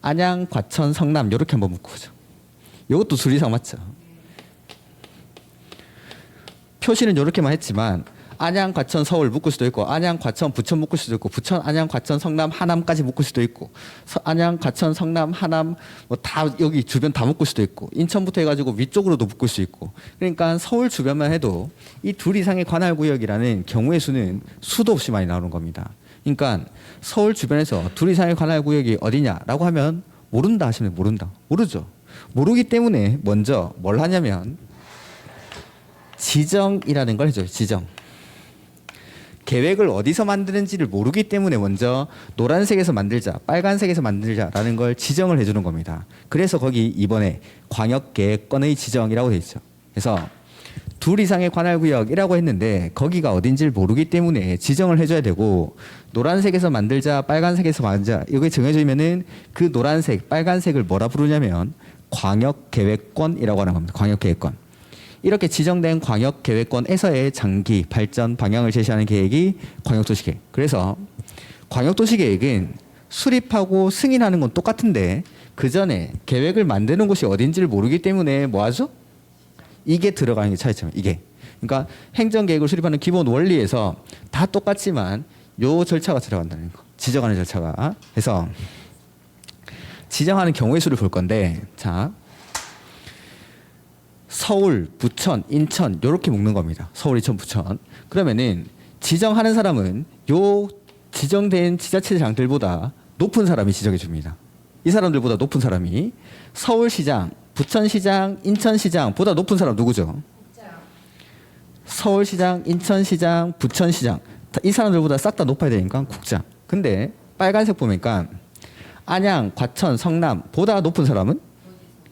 안양, 과천, 성남 이렇게 한번 묶어보죠. 이것도 둘 이상 맞죠? 표시는 이렇게만 했지만 안양, 과천, 서울 묶을 수도 있고 안양, 과천, 부천 묶을 수도 있고 부천, 안양, 과천, 성남, 하남까지 묶을 수도 있고 안양, 과천, 성남, 하남 뭐 다 여기 주변 다 묶을 수도 있고 인천부터 해가지고 위쪽으로도 묶을 수 있고 그러니까 서울 주변만 해도 이 둘 이상의 관할구역이라는 경우의 수는 수도 없이 많이 나오는 겁니다. 그러니까 서울 주변에서 둘 이상의 관할구역이 어디냐라고 하면 모른다 하시면 모른다. 모르죠. 모르기 때문에 먼저 뭘 하냐면 지정이라는 걸 해줘요. 지정. 계획을 어디서 만드는지를 모르기 때문에 먼저 노란색에서 만들자, 빨간색에서 만들자라는 걸 지정을 해주는 겁니다. 그래서 거기 이번에 광역계획권의 지정이라고 되어 있죠. 그래서 둘 이상의 관할구역이라고 했는데 거기가 어딘지를 모르기 때문에 지정을 해줘야 되고 노란색에서 만들자, 빨간색에서 만들자 이거 정해주면은 그 노란색, 빨간색을 뭐라 부르냐면 광역계획권이라고 하는 겁니다. 광역계획권. 이렇게 지정된 광역계획권에서의 장기 발전 방향을 제시하는 계획이 광역도시계획. 그래서 광역도시계획은 수립하고 승인하는 건 똑같은데 그 전에 계획을 만드는 곳이 어딘지를 모르기 때문에 뭐 하죠? 이게 들어가는 게 차이점. 이게. 그러니까 행정계획을 수립하는 기본 원리에서 다 똑같지만 요 절차가 들어간다는 거. 지정하는 절차가. 그래서 지정하는 경우의 수를 볼 건데 자. 서울, 부천, 인천 이렇게 묶는 겁니다. 서울, 인천, 부천. 그러면은 지정하는 사람은 요 지정된 지자체장들보다 높은 사람이 지정해 줍니다. 이 사람들보다 높은 사람이 서울시장, 부천시장, 인천시장보다 높은 사람 누구죠? 서울시장, 인천시장, 부천시장 이 사람들보다 싹 다 높아야 되니까 국장. 근데 빨간색 보니까 안양, 과천, 성남보다 높은 사람은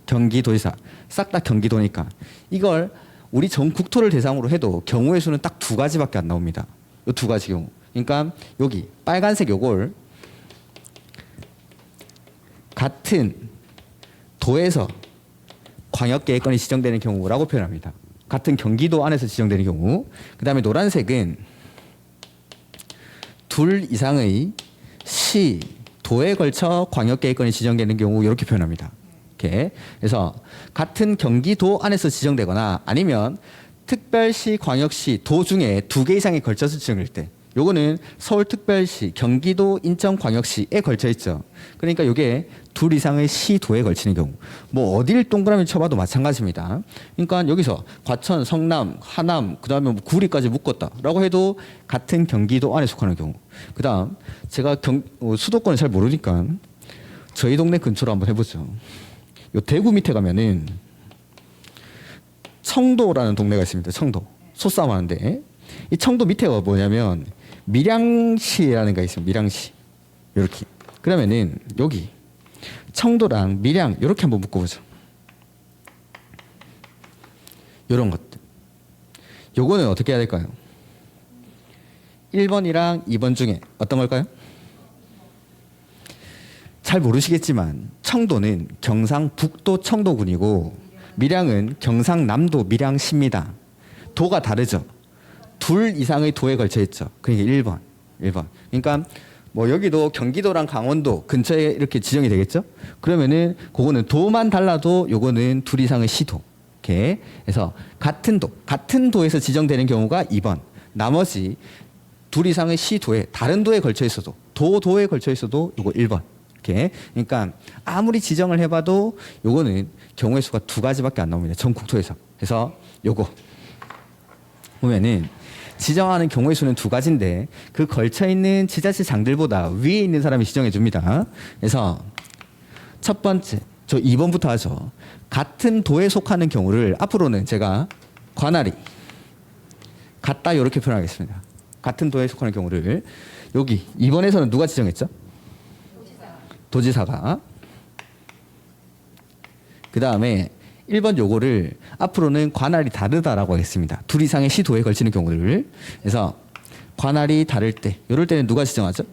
경기도지사. 싹 다 경기도니까 이걸 우리 전 국토를 대상으로 해도 경우의 수는 딱 2가지밖에 안 나옵니다. 이 2가지 경우. 그러니까 여기 빨간색 요걸 같은 도에서 광역계획권이 지정되는 경우라고 표현합니다. 같은 경기도 안에서 지정되는 경우. 그 다음에 노란색은 둘 이상의 시, 도에 걸쳐 광역계획권이 지정되는 경우 이렇게 표현합니다. 그래서 같은 경기도 안에서 지정되거나 아니면 특별시, 광역시, 도 중에 2개 이상에 걸쳐서 지정될 때 요거는 서울특별시, 경기도, 인천광역시에 걸쳐 있죠. 그러니까 요게 둘 이상의 시, 도에 걸치는 경우 뭐 어디를 동그라미 쳐봐도 마찬가지입니다. 그러니까 여기서 과천, 성남, 하남 그다음에 뭐 구리까지 묶었다라고 해도 같은 경기도 안에 속하는 경우. 그다음 제가 수도권을 잘 모르니까 저희 동네 근처로 한번 해보죠. 요 대구 밑에 가면은 청도라는 동네가 있습니다. 청도. 소싸움 하는데 이 청도 밑에가 뭐냐면 밀양시라는 게 있습니다. 밀양시. 이렇게. 그러면은 여기 청도랑 밀양 이렇게 한번 묶어보죠. 이런 것들. 요거는 어떻게 해야 될까요? 1번이랑 2번 중에 어떤 걸까요? 잘 모르시겠지만 청도는 경상북도 청도군이고 밀양은 경상남도 밀양시입니다. 도가 다르죠. 둘 이상의 도에 걸쳐 있죠. 그러니까 1번. 그러니까 뭐 여기도 경기도랑 강원도 근처에 이렇게 지정이 되겠죠? 그러면은 그거는 도만 달라도 요거는 둘 이상의 시도. 이렇게 해서 같은 도에서 지정되는 경우가 2번. 나머지 둘 이상의 시도에 다른 도에 걸쳐 있어도 도에 걸쳐 있어도 요거 1번. 이렇게. 그러니까 아무리 지정을 해봐도 요거는 경우의 수가 두 가지밖에 안 나옵니다. 전 국토에서. 그래서 요거 보면은 지정하는 경우의 수는 두 가지인데 그 걸쳐 있는 지자체장들보다 위에 있는 사람이 지정해 줍니다. 그래서 첫 번째 저 2번부터 하죠. 같은 도에 속하는 경우를 앞으로는 제가 관할이 같다 이렇게 표현하겠습니다. 같은 도에 속하는 경우를 여기 2번에서는 누가 지정했죠? 도지사가. 그 다음에 1번 요거를 앞으로는 관할이 다르다라고 하겠습니다. 둘 이상의 시도에 걸치는 경우를. 그래서 관할이 다를 때 이럴 때는 누가 지정하죠?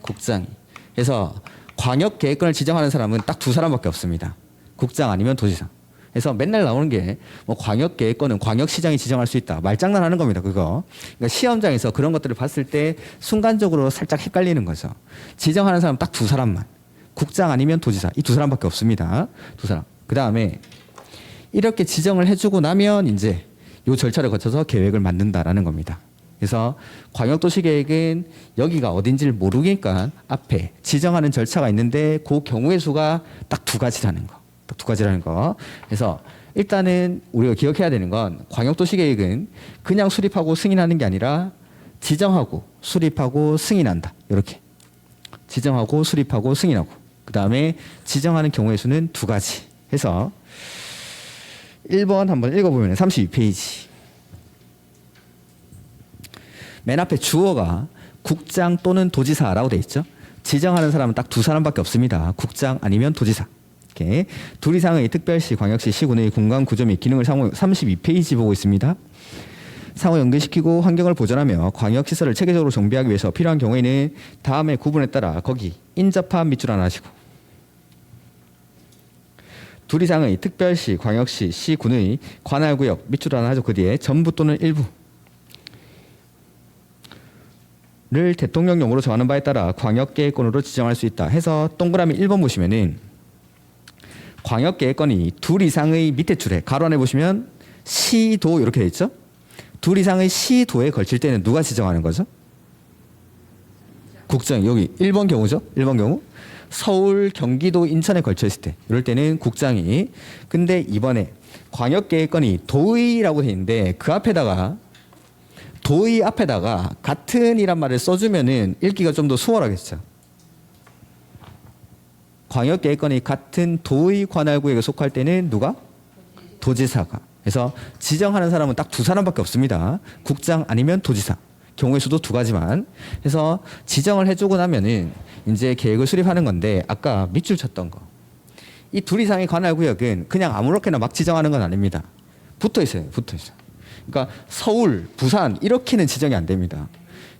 국장이. 그래서 광역계획권을 지정하는 사람은 딱 두 사람밖에 없습니다. 국장 아니면 도지사. 그래서 맨날 나오는 게 뭐 광역계획권은 광역시장이 지정할 수 있다. 말장난하는 겁니다. 그거. 그러니까 시험장에서 그런 것들을 봤을 때 순간적으로 살짝 헷갈리는 거죠. 지정하는 사람 딱 두 사람만. 국장 아니면 도지사. 이 두 사람밖에 없습니다. 두 사람. 그 다음에 이렇게 지정을 해주고 나면 이제 요 절차를 거쳐서 계획을 만든다라는 겁니다. 그래서 광역도시계획은 여기가 어딘지를 모르니까 앞에 지정하는 절차가 있는데 그 경우의 수가 딱 두 가지라는 거. 딱 두 가지라는 거. 그래서 일단은 우리가 기억해야 되는 건 광역도시계획은 그냥 수립하고 승인하는 게 아니라 지정하고 수립하고 승인한다. 이렇게. 지정하고 수립하고 승인하고. 그 다음에 지정하는 경우의 수는 두 가지. 해서 1번 한번 읽어보면 32페이지. 맨 앞에 주어가 국장 또는 도지사라고 돼 있죠. 지정하는 사람은 딱 두 사람밖에 없습니다. 국장 아니면 도지사. 이렇게 둘 이상의 특별시, 광역시, 시군의 공간 구조 및 기능을 상호 32페이지 보고 있습니다. 상호 연계시키고 환경을 보존하며 광역시설을 체계적으로 정비하기 위해서 필요한 경우에는 다음의 구분에 따라 거기 인접한 밑줄 하나 하시고 둘 이상의 특별시, 광역시, 시군의 관할구역 밑줄 하나 하죠. 그 뒤에 전부 또는 일부를 대통령령으로 정하는 바에 따라 광역계획권으로 지정할 수 있다 해서 동그라미 1번 보시면은 광역계획권이 둘 이상의 밑에 줄에 가로 안에 보시면 시도 이렇게 돼 있죠. 둘 이상의 시도에 걸칠 때는 누가 지정하는 거죠? 국장. 여기 1번 경우죠. 1번 경우. 서울, 경기도, 인천에 걸쳐 있을 때 이럴 때는 국장이. 근데 이번에 광역계획권이 도의라고 돼 있는데 그 앞에다가 도의 앞에다가 같은이란 말을 써주면은 읽기가 좀 더 수월하겠죠. 광역계획권이 같은 도의 관할구역에 속할 때는 누가? 도지사가. 그래서 지정하는 사람은 딱 두 사람밖에 없습니다. 국장 아니면 도지사. 경우의 수도 두 가지만. 그래서 지정을 해주고 나면은 이제 계획을 수립하는 건데 아까 밑줄 쳤던 거. 이 둘 이상의 관할구역은 그냥 아무렇게나 막 지정하는 건 아닙니다. 붙어 있어요. 붙어 있어요. 그러니까 서울, 부산 이렇게는 지정이 안 됩니다.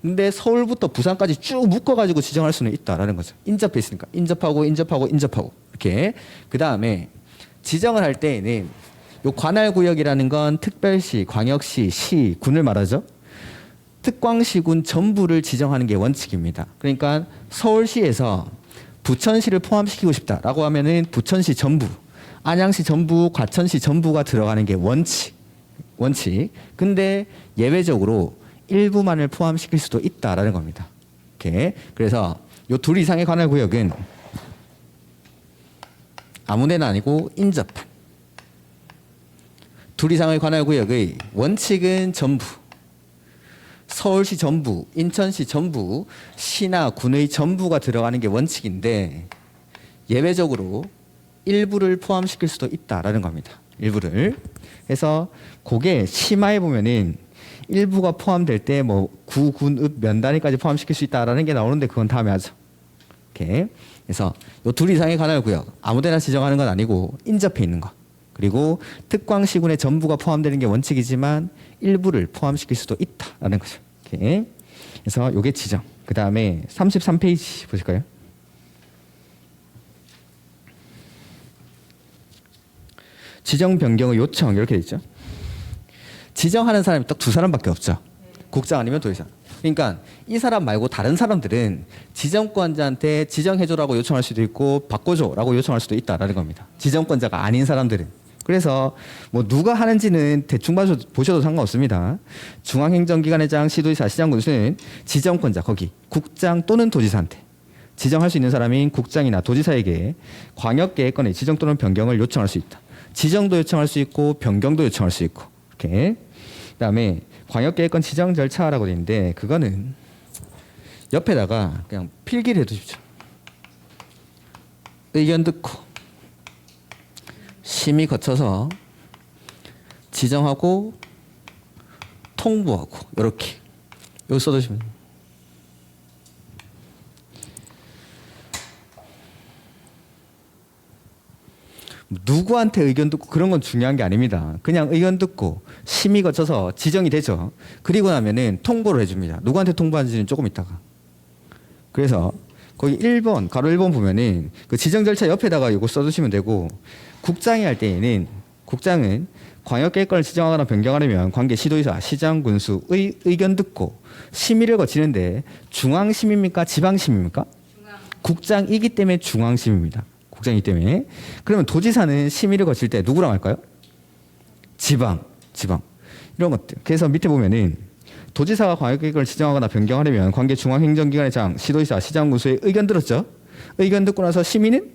근데 서울부터 부산까지 쭉 묶어가지고 지정할 수는 있다라는 거죠. 인접해 있으니까 인접하고 이렇게. 그 다음에 지정을 할 때에는 요 관할구역이라는 건 특별시, 광역시, 시, 군을 말하죠. 특광시군 전부를 지정하는 게 원칙입니다. 그러니까 서울시에서 부천시를 포함시키고 싶다라고 하면은 부천시 전부, 안양시 전부, 과천시 전부가 들어가는 게 원칙. 근데 예외적으로 일부만을 포함시킬 수도 있다라는 겁니다. 이렇게. 그래서 요 둘 이상의 관할구역은 아무데나 아니고 인접한. 둘 이상의 관할구역의 원칙은 전부. 서울시 전부, 인천시 전부, 시나 군의 전부가 들어가는 게 원칙인데 예외적으로 일부를 포함시킬 수도 있다라는 겁니다. 일부를. 그래서 그게 심화해 보면은 일부가 포함될 때 뭐 구, 군, 읍, 면 단위까지 포함시킬 수 있다라는 게 나오는데 그건 다음에 하죠. 이렇게. 그래서 요 둘 이상의 관할구역 아무데나 지정하는 건 아니고 인접해 있는 거. 그리고 특광시군의 전부가 포함되는 게 원칙이지만 일부를 포함시킬 수도 있다라는 거죠. 이렇게. 그래서 요게 지정. 그 다음에 33페이지 보실까요? 지정 변경의 요청 이렇게 돼 있죠. 지정하는 사람이 딱 두 사람밖에 없죠. 국장 아니면 도지사. 그러니까 이 사람 말고 다른 사람들은 지정권자한테 지정해줘라고 요청할 수도 있고 바꿔줘라고 요청할 수도 있다라는 겁니다. 지정권자가 아닌 사람들은. 그래서 뭐 누가 하는지는 대충 보셔도 상관없습니다. 중앙행정기관의장, 시도지사, 시장군수는 지정권자 거기 국장 또는 도지사한테 지정할 수 있는 사람인 국장이나 도지사에게 광역계획권의 지정 또는 변경을 요청할 수 있다. 지정도 요청할 수 있고 변경도 요청할 수 있고 이렇게. 그다음에 광역계획권 지정 절차라고 되어 있는데 그거는 옆에다가 그냥 필기를 해두십시오. 의견 듣고 심의 거쳐서 지정하고 통보하고 이렇게 여기 써두시면 됩니다. 누구한테 의견 듣고 그런 건 중요한 게 아닙니다. 그냥 의견 듣고 심의 거쳐서 지정이 되죠. 그리고 나면은 통보를 해줍니다. 누구한테 통보하는지는 조금 있다가. 그래서 거기 1번 가로 1번 보면은 그 지정 절차 옆에다가 이거 써두시면 되고 국장이 할 때에는 국장은 광역계획권을 지정하거나 변경하려면 관계 시도지사, 시장, 군수의 의견 듣고 심의를 거치는데 중앙심입니까? 지방심입니까? 국장이기 때문에 중앙심입니다. 국장이기 때문에. 그러면 도지사는 심의를 거칠 때 누구랑 할까요? 지방 이런 것들. 그래서 밑에 보면은 도지사가 광역계획을 지정하거나 변경하려면 관계 중앙행정기관의 장, 시도지사, 시장군수의 의견 들었죠? 의견 듣고 나서 심의는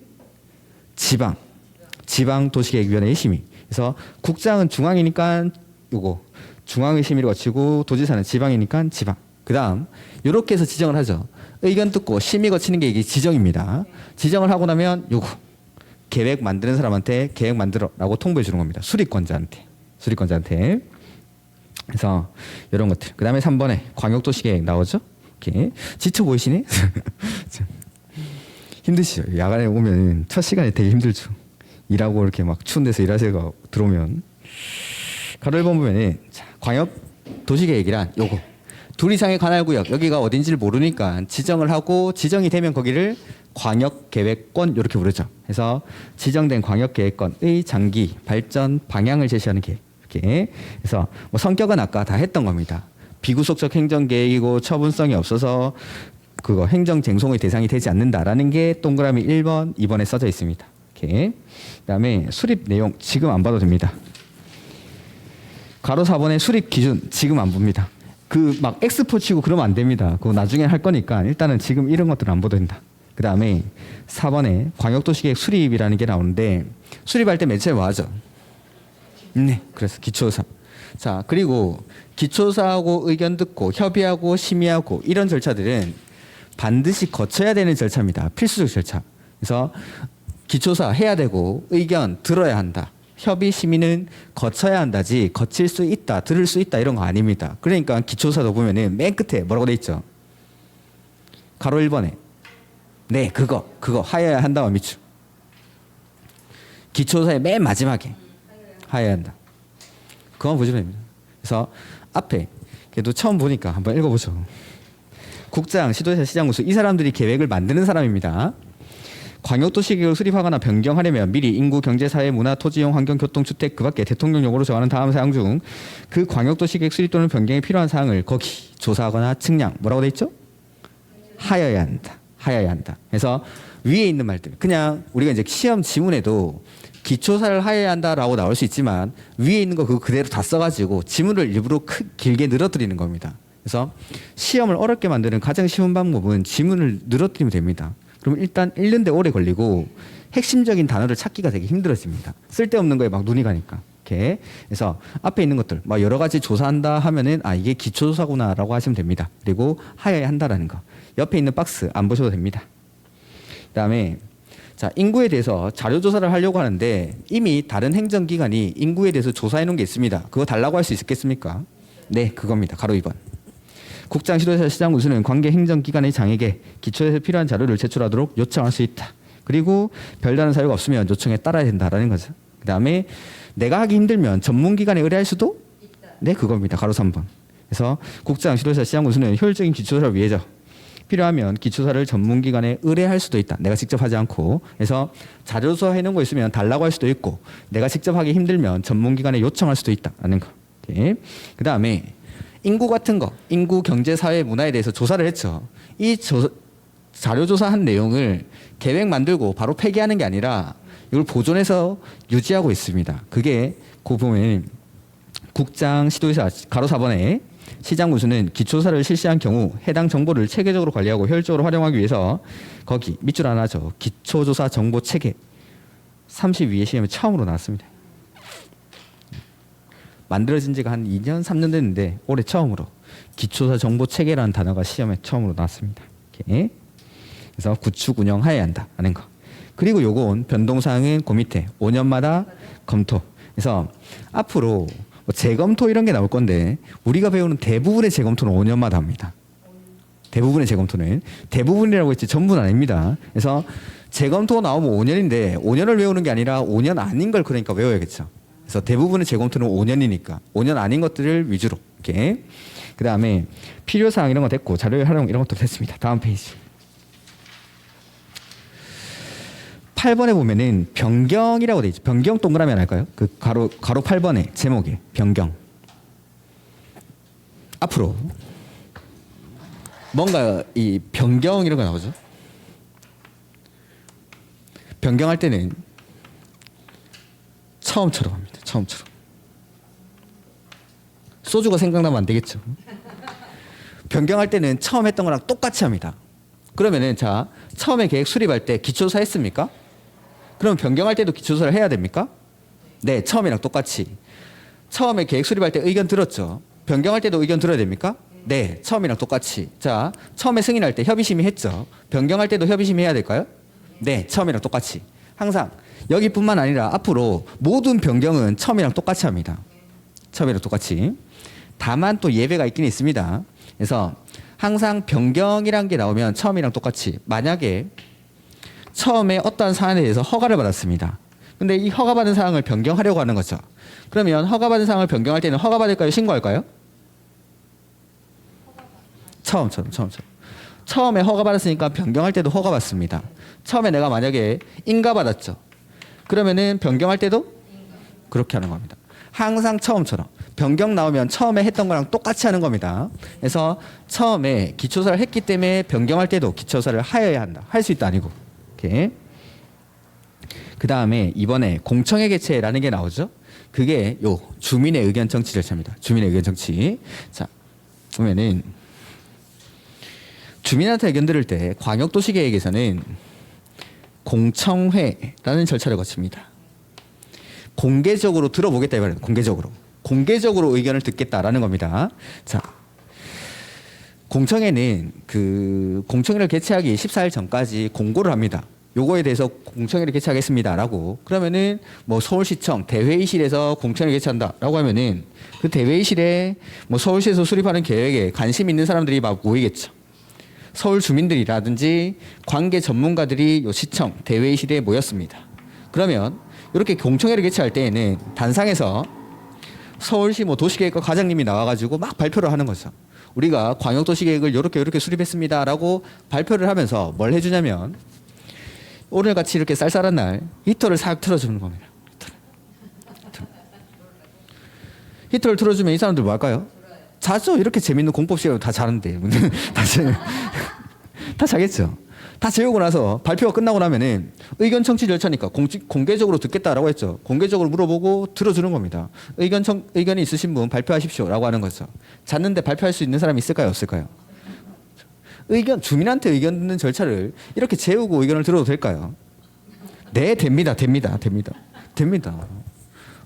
지방도시계획위원회의 심의. 그래서 국장은 중앙이니까 요거 중앙의 심의를 거치고 도지사는 지방이니까 지방. 그다음 이렇게 해서 지정을 하죠. 의견 듣고 심의 거치는 게 이게 지정입니다. 지정을 하고 나면 요거 계획 만드는 사람한테 계획 만들어라고 통보해 주는 겁니다. 수립권자한테. 그래서 이런 것들. 그다음에 3번에 광역도시계획 나오죠. 이렇게 지쳐 보이시네. 힘드시죠. 야간에 오면 첫 시간에 되게 힘들죠. 일하고 이렇게 막 추운 데서 일하세요 들어오면. 가로 1번 보면은 광역도시계획이란 요거. 둘 이상의 관할구역 여기가 어딘지를 모르니까 지정을 하고 지정이 되면 거기를 광역계획권 이렇게 부르죠. 그래서 지정된 광역계획권의 장기 발전 방향을 제시하는 계획. 이렇게. 그래서 뭐 성격은 아까 다 했던 겁니다. 비구속적 행정계획이고 처분성이 없어서 그거 행정쟁송의 대상이 되지 않는다라는 게 동그라미 1번, 2번에 써져 있습니다. 이렇게. 그다음에 수립 내용 지금 안 봐도 됩니다. 가로 4번의 수립 기준 지금 안 봅니다. 그 막 엑스포 치고 그러면 안 됩니다. 그거 나중에 할 거니까 일단은 지금 이런 것들은 안 봐도 된다. 그 다음에 4번에 광역도시계획 수립이라는 게 나오는데 수립할 때 맨 처음에 뭐 하죠? 네, 그래서 기초사. 자, 그리고 기초사하고 의견 듣고 협의하고 심의하고 이런 절차들은 반드시 거쳐야 되는 절차입니다. 필수적 절차. 그래서 기초사 해야 되고 의견 들어야 한다. 협의 심의는 거쳐야 한다지 거칠 수 있다, 들을 수 있다 이런 거 아닙니다. 그러니까 기초사도 보면은 맨 끝에 뭐라고 돼 있죠? 가로 1번에 네, 그거 하여야 한다와 미추. 기초사의 맨 마지막에 하여야 한다. 그건 보시면 됩니다. 그래서 앞에 그래도 처음 보니까 한번 읽어보죠. 국장, 시도지사, 시장군수 이 사람들이 계획을 만드는 사람입니다. 광역도시계획을 수립하거나 변경하려면 미리 인구, 경제, 사회, 문화, 토지용, 환경, 교통, 주택 그 밖에 대통령령으로 정하는 다음 사항 중 그 광역도시계획 수립 또는 변경에 필요한 사항을 거기 조사하거나 측량 뭐라고 돼 있죠? 하여야 한다. 그래서 위에 있는 말들 그냥 우리가 이제 시험 지문에도 기초사를 하여야 한다라고 나올 수 있지만 위에 있는 거 그거 그대로 다 써가지고 지문을 일부러 길게 늘어뜨리는 겁니다. 그래서 시험을 어렵게 만드는 가장 쉬운 방법은 지문을 늘어뜨리면 됩니다. 그럼 일단 읽는데 오래 걸리고 핵심적인 단어를 찾기가 되게 힘들어집니다. 쓸데없는 거에 막 눈이 가니까. 이렇게. 그래서 앞에 있는 것들 막 여러 가지 조사한다 하면은 아 이게 기초조사구나라고 하시면 됩니다. 그리고 하여야 한다라는 거. 옆에 있는 박스 안 보셔도 됩니다. 그다음에 자 인구에 대해서 자료 조사를 하려고 하는데 이미 다른 행정기관이 인구에 대해서 조사해 놓은 게 있습니다. 그거 달라고 할 수 있겠습니까? 네, 그겁니다. 가로 2번. 국장, 시도지사, 시장군수는 관계 행정기관의 장에게 기초에서 필요한 자료를 제출하도록 요청할 수 있다. 그리고 별다른 사유가 없으면 요청에 따라야 된다라는 거죠. 그 다음에 내가 하기 힘들면 전문기관에 의뢰할 수도 있다. 네, 그겁니다. 가로 3번. 그래서 국장, 시도지사, 시장군수는 효율적인 기초조사를 위해서 필요하면 기초조사를 전문기관에 의뢰할 수도 있다. 내가 직접 하지 않고. 그래서 자료조사 해놓은 거 있으면 달라고 할 수도 있고 내가 직접 하기 힘들면 전문기관에 요청할 수도 있다라는 거. 그 다음에 인구 같은 거, 인구, 경제, 사회, 문화에 대해서 조사를 했죠. 자료 조사한 내용을 계획 만들고 바로 폐기하는 게 아니라 이걸 보존해서 유지하고 있습니다. 그게 그 보면 국장, 시도지사, 가로 4번에 시장 군수는 기초조사를 실시한 경우 해당 정보를 체계적으로 관리하고 효율적으로 활용하기 위해서 거기 밑줄 하나죠. 기초조사 정보 체계 32회 시험에 처음으로 나왔습니다. 만들어진 지가 한 2년, 3년 됐는데 올해 처음으로 기초조사 정보 체계라는 단어가 시험에 처음으로 나왔습니다. 이렇게. 그래서 구축 운영하여야 한다 하는 거. 그리고 요건 변동사항은 그 밑에 5년마다 검토. 그래서 앞으로 뭐 재검토 이런 게 나올 건데 우리가 배우는 대부분의 재검토는 5년마다 합니다. 대부분의 재검토는 대부분이라고 했지 전부는 아닙니다. 그래서 재검토 나오면 5년인데 5년을 외우는 게 아니라 5년 아닌 걸 그러니까 외워야겠죠. 그래서 대부분의 재검토는 5년이니까 5년 아닌 것들을 위주로 이렇게. 그다음에 필요사항 이런 거 됐고 자료 활용 이런 것도 됐습니다. 다음 페이지. 8번에 보면은 변경이라고 돼 있죠. 변경 동그라미 하나 할까요? 그 가로 8번에 제목에 변경. 앞으로 뭔가 이 변경 이런 거 나오죠. 변경할 때는 처음처럼 합니다. 처음처럼. 소주가 생각나면 안 되겠죠. 변경할 때는 처음 했던 거랑 똑같이 합니다. 그러면은 자, 처음에 계획 수립할 때 기초조사 했습니까? 그럼 변경할 때도 기초조사를 해야 됩니까? 네, 처음이랑 똑같이. 처음에 계획 수립할 때 의견 들었죠. 변경할 때도 의견 들어야 됩니까? 네, 처음이랑 똑같이. 자, 처음에 승인할 때 협의심의 했죠. 변경할 때도 협의심의 해야 될까요? 네, 처음이랑 똑같이. 항상 여기뿐만 아니라 앞으로 모든 변경은 처음이랑 똑같이 합니다. 처음이랑 똑같이. 다만 또 예외가 있긴 있습니다. 그래서 항상 변경이란 게 나오면 처음이랑 똑같이 만약에 처음에 어떠한 사안에 대해서 허가를 받았습니다. 근데 이 허가받은 사항을 변경하려고 하는 거죠. 그러면 허가받은 사항을 변경할 때는 허가받을까요? 신고할까요? 처음처럼. 처음에 허가받았으니까 변경할 때도 허가받습니다. 처음에 내가 만약에 인가받았죠. 그러면은 변경할 때도 그렇게 하는 겁니다. 항상 처음처럼. 변경 나오면 처음에 했던 거랑 똑같이 하는 겁니다. 그래서 처음에 기초조사를 했기 때문에 변경할 때도 기초조사를 하여야 한다. 할 수 있다 아니고. 이렇게. 그 다음에 이번에 공청회 개최라는 게 나오죠. 그게 요 주민의 의견 청취 절차입니다. 주민의 의견 청취. 자, 보면은 주민한테 의견 들을 때 광역도시계획에서는 공청회라는 절차를 거칩니다. 공개적으로 들어보겠다 이말이에요. 공개적으로 의견을 듣겠다라는 겁니다. 자, 공청회는 그 공청회를 개최하기 14일 전까지 공고를 합니다. 요거에 대해서 공청회를 개최하겠습니다라고. 그러면은 뭐 서울시청 대회의실에서 공청회를 개최한다라고 하면은 그 대회의실에 뭐 서울시에서 수립하는 계획에 관심 있는 사람들이 막 모이겠죠. 서울 주민들이라든지 관계 전문가들이 요 시청 대회의실에 모였습니다. 그러면 이렇게 공청회를 개최할 때에는 단상에서 서울시 뭐 도시계획과 과장님이 나와가지고 막 발표를 하는 거죠. 우리가 광역도시계획을 이렇게 수립했습니다라고 발표를 하면서 뭘 해주냐면 오늘같이 이렇게 쌀쌀한 날 히터를 싹 틀어주는 겁니다. 히터를 틀어주면 이 사람들 뭐 할까요? 자죠. 이렇게 재밌는 공법 시간을 다 자는데 다 자겠죠. 다 재우고 나서 발표가 끝나고 나면은 의견 청취 절차니까 공개적으로 듣겠다라고 했죠. 공개적으로 물어보고 들어주는 겁니다. 의견이 있으신 분 발표하십시오라고 하는 거죠. 잤는데 발표할 수 있는 사람이 있을까요, 없을까요? 주민한테 의견 듣는 절차를 이렇게 재우고 의견을 들어도 될까요? 네, 됩니다.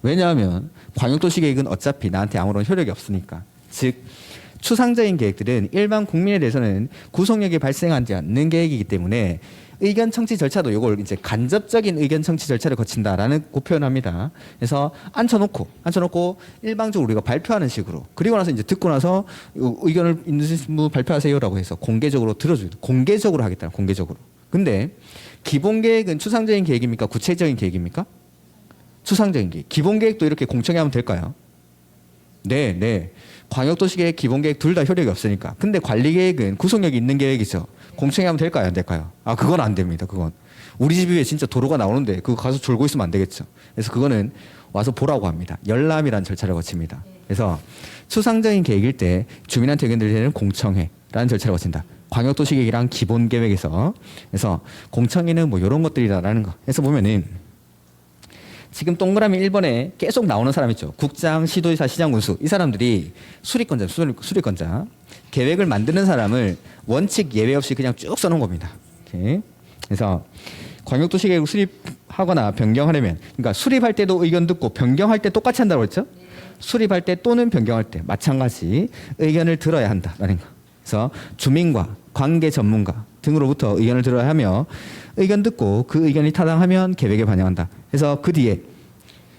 왜냐하면 광역도시계획은 어차피 나한테 아무런 효력이 없으니까. 즉 추상적인 계획들은 일반 국민에 대해서는 구속력이 발생하지 않는 계획이기 때문에 의견 청취 절차도 이걸 이제 간접적인 의견 청취 절차를 거친다라는 고 표현합니다. 그래서 앉혀놓고 일방적으로 우리가 발표하는 식으로 그리고 나서 이제 듣고 나서 의견을 있으신 분 발표하세요라고 해서 공개적으로 들어주고 공개적으로 하겠다. 공개적으로. 근데 기본 계획은 추상적인 계획입니까? 구체적인 계획입니까? 추상적인 계획. 기본 계획도 이렇게 공청회 하면 될까요? 네. 광역도시계획, 기본계획 둘 다 효력이 없으니까. 근데 관리계획은 구속력이 있는 계획이죠. 공청회 하면 될까요? 안 될까요? 그건 안 됩니다. 그건. 우리 집 위에 진짜 도로가 나오는데 그거 가서 졸고 있으면 안 되겠죠. 그래서 그거는 와서 보라고 합니다. 열람이라는 절차를 거칩니다. 그래서 추상적인 계획일 때 주민한테 의견 드릴 때는 공청회라는 절차를 거친다. 광역도시계획이랑 기본계획에서. 그래서 공청회는 뭐 이런 것들이다라는 거. 해서 보면은 지금 동그라미 1번에 계속 나오는 사람 있죠. 국장, 시도지사, 시장군수. 이 사람들이 수리권자. 계획을 만드는 사람을 원칙 예외 없이 그냥 쭉 써놓은 겁니다. 이렇게. 그래서 광역도시계획을 수립하거나 변경하려면, 그러니까 수립할 때도 의견 듣고 변경할 때 똑같이 한다고 했죠. 수립할 때 또는 변경할 때 마찬가지 의견을 들어야 한다라는 거. 그래서 주민과 관계 전문가 등으로부터 의견을 들어야 하며 의견 듣고 그 의견이 타당하면 계획에 반영한다. 그래서 그 뒤에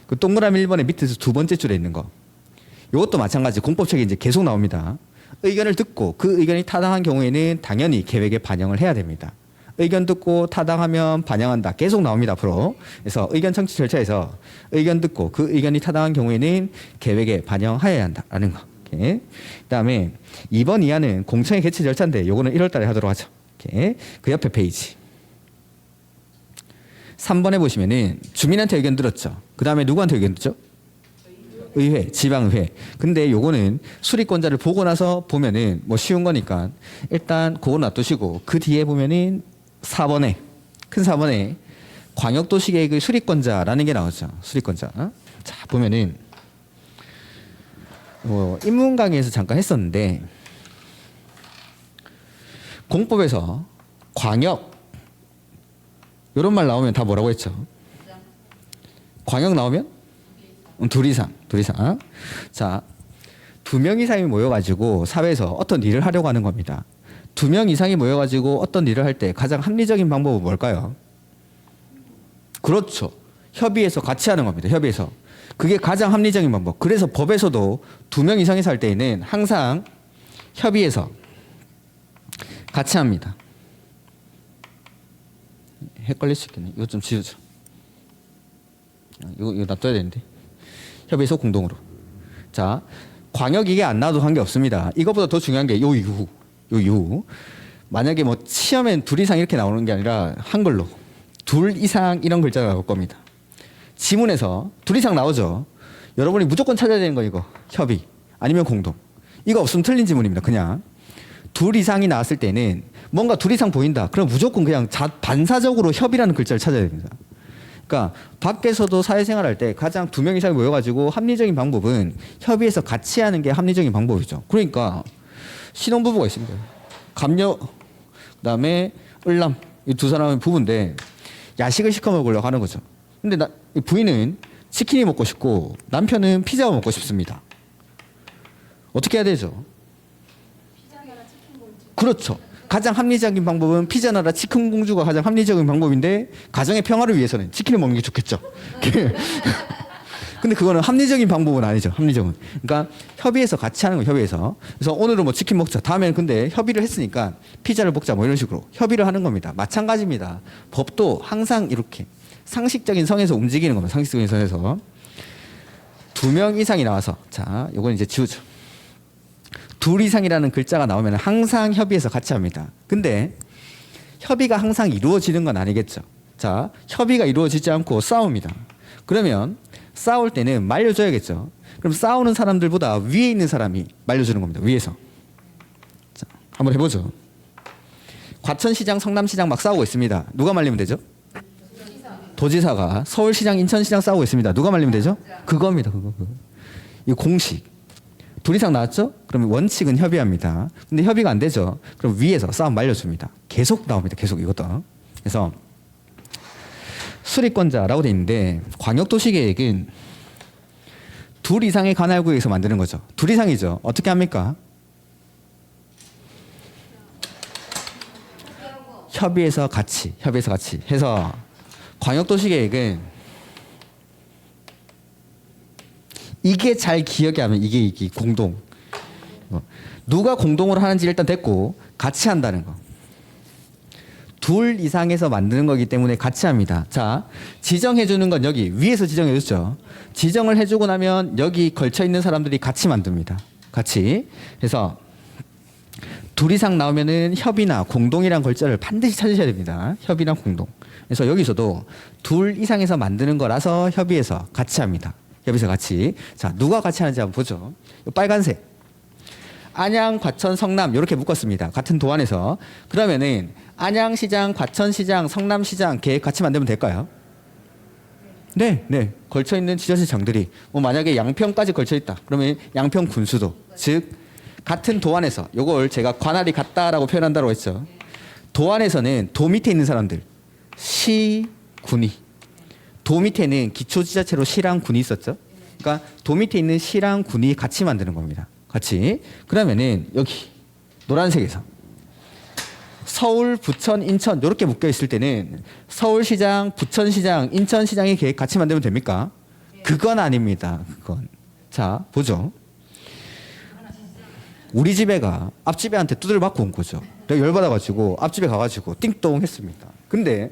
그 동그라미 1번의 밑에서 두 번째 줄에 있는 거. 이것도 마찬가지 공법책에 이제 계속 나옵니다. 의견을 듣고 그 의견이 타당한 경우에는 당연히 계획에 반영을 해야 됩니다. 의견 듣고 타당하면 반영한다. 계속 나옵니다. 앞으로. 그래서 의견 청취 절차에서 의견 듣고 그 의견이 타당한 경우에는 계획에 반영하여야 한다라는 거. 오케이. 그다음에 2번 이하는 공청회 개최 절차인데 요거는 1월 달에 하도록 하죠. 오케이. 그 옆에 페이지. 3번에 보시면은 주민한테 의견 들었죠. 그다음에 누구한테 의견 듣죠? 의회, 지방의회. 근데 요거는 수리권자를 보고 나서 보면은 뭐 쉬운 거니까 일단 그거 놔두시고 그 뒤에 보면은 4번에 큰 4번에 광역도시계획의 수리권자라는 게 나오죠. 수리권자. 자 보면은 인문 강의에서 잠깐 했었는데 공법에서 광역 이런 말 나오면 다 뭐라고 했죠? 광역 나오면 둘 이상. 자, 2명 이상이 모여가지고 사회에서 어떤 일을 하려고 하는 겁니다. 2명 이상이 모여가지고 어떤 일을 할 때 가장 합리적인 방법은 뭘까요? 그렇죠. 협의해서 같이 하는 겁니다. 협의해서. 그게 가장 합리적인 방법. 그래서 법에서도 2명 이상이서 할 때에는 항상 협의해서 같이 합니다. 헷갈릴 수 있겠네. 이거 좀 지우죠. 이거 놔둬야 되는데. 협의해서 공동으로. 자, 광역 이게 안 나와도 관계없습니다. 이거보다 더 중요한 게 요 이후. 만약에 뭐 시험엔 2 이상 이렇게 나오는 게 아니라 한글로 2 이상 이런 글자가 나올 겁니다. 지문에서 2 이상 나오죠. 여러분이 무조건 찾아야 되는 거 이거. 협의 아니면 공동. 이거 없으면 틀린 지문입니다. 그냥 2 이상이 나왔을 때는 뭔가 2 이상 보인다. 그럼 무조건 그냥 반사적으로 협의라는 글자를 찾아야 됩니다. 그러니까 밖에서도 사회생활할 때 가장 2명 이상이 모여가지고 합리적인 방법은 협의해서 같이 하는 게 합리적인 방법이죠. 그러니까 신혼부부가 있습니다. 감녀 그다음에 을남 이 2 사람은 부부인데 야식을 시켜 먹으려고 하는 거죠. 근데 부인은 치킨이 먹고 싶고 남편은 피자가 먹고 싶습니다. 어떻게 해야 되죠? 그렇죠. 가장 합리적인 방법은 피자나라 치킨 공주가 가장 합리적인 방법인데 가정의 평화를 위해서는 치킨을 먹는 게 좋겠죠. 근데 그거는 합리적인 방법은 아니죠. 합리적은. 그러니까 협의해서 같이 하는 거예요. 협의해서. 그래서 오늘은 뭐 치킨 먹자. 다음에는 근데 협의를 했으니까 피자를 먹자. 뭐 이런 식으로 협의를 하는 겁니다. 마찬가지입니다. 법도 항상 이렇게 상식적인 선에서 움직이는 겁니다. 상식적인 선에서. 2명 이상이 나와서 자, 요건 이제 지우죠. 2 이상이라는 글자가 나오면 항상 협의해서 같이 합니다. 근데 협의가 항상 이루어지는 건 아니겠죠. 자, 협의가 이루어지지 않고 싸웁니다. 그러면 싸울 때는 말려줘야겠죠. 그럼 싸우는 사람들보다 위에 있는 사람이 말려주는 겁니다. 위에서. 자, 한번 해보죠. 과천시장, 성남시장 막 싸우고 있습니다. 누가 말리면 되죠? 도지사가. 서울시장, 인천시장 싸우고 있습니다. 누가 말리면 되죠? 그겁니다. 그거. 이 공식. 2 이상 나왔죠? 그러면 원칙은 협의합니다. 근데 협의가 안 되죠? 그럼 위에서 싸움 말려줍니다. 계속 나옵니다. 계속 이것도. 그래서 수리권자라고 돼 있는데 광역도시계획은 2 이상의 관할구에서 만드는 거죠. 2 이상이죠. 어떻게 합니까? 협의해서 같이 해서 광역도시계획은 이게 잘 기억이 하면 이게 공동. 누가 공동으로 하는지 일단 됐고 같이 한다는 거. 2 이상에서 만드는 거기 때문에 같이 합니다. 자, 지정해 주는 건 여기 위에서 지정해 줬죠. 지정을 해주고 나면 여기 걸쳐 있는 사람들이 같이 만듭니다. 같이. 그래서 2 이상 나오면은 협의나 공동이란 글자를 반드시 찾으셔야 됩니다. 협의나 공동. 그래서 여기서도 2 이상에서 만드는 거라서 협의해서 같이 합니다. 협의서 같이. 자, 누가 같이 하는지 한번 보죠. 이 빨간색. 안양, 과천, 성남 이렇게 묶었습니다. 같은 도안에서. 그러면은 안양시장, 과천시장, 성남시장 계획 같이 만들면 될까요? 네, 네. 걸쳐 있는 지자체장들이 뭐 만약에 양평까지 걸쳐 있다. 그러면 양평 군수도 즉 같은 도안에서 요걸 제가 관할이 같다라고 표현한다고 했죠. 도안에서는 도 밑에 있는 사람들 시, 군이 도 밑에는 기초지자체로 시랑 군이 있었죠. 그러니까 도 밑에 있는 시랑 군이 같이 만드는 겁니다. 같이. 그러면은 여기 노란색에서 서울, 부천, 인천 이렇게 묶여 있을 때는 서울시장, 부천시장, 인천시장의 계획 같이 만들면 됩니까? 그건 아닙니다. 그건. 자, 보죠. 우리 집애가 앞집애한테 두들 맞고 온 거죠. 내가 열받아가지고 앞집에 가가지고 띵동 했습니다. 근데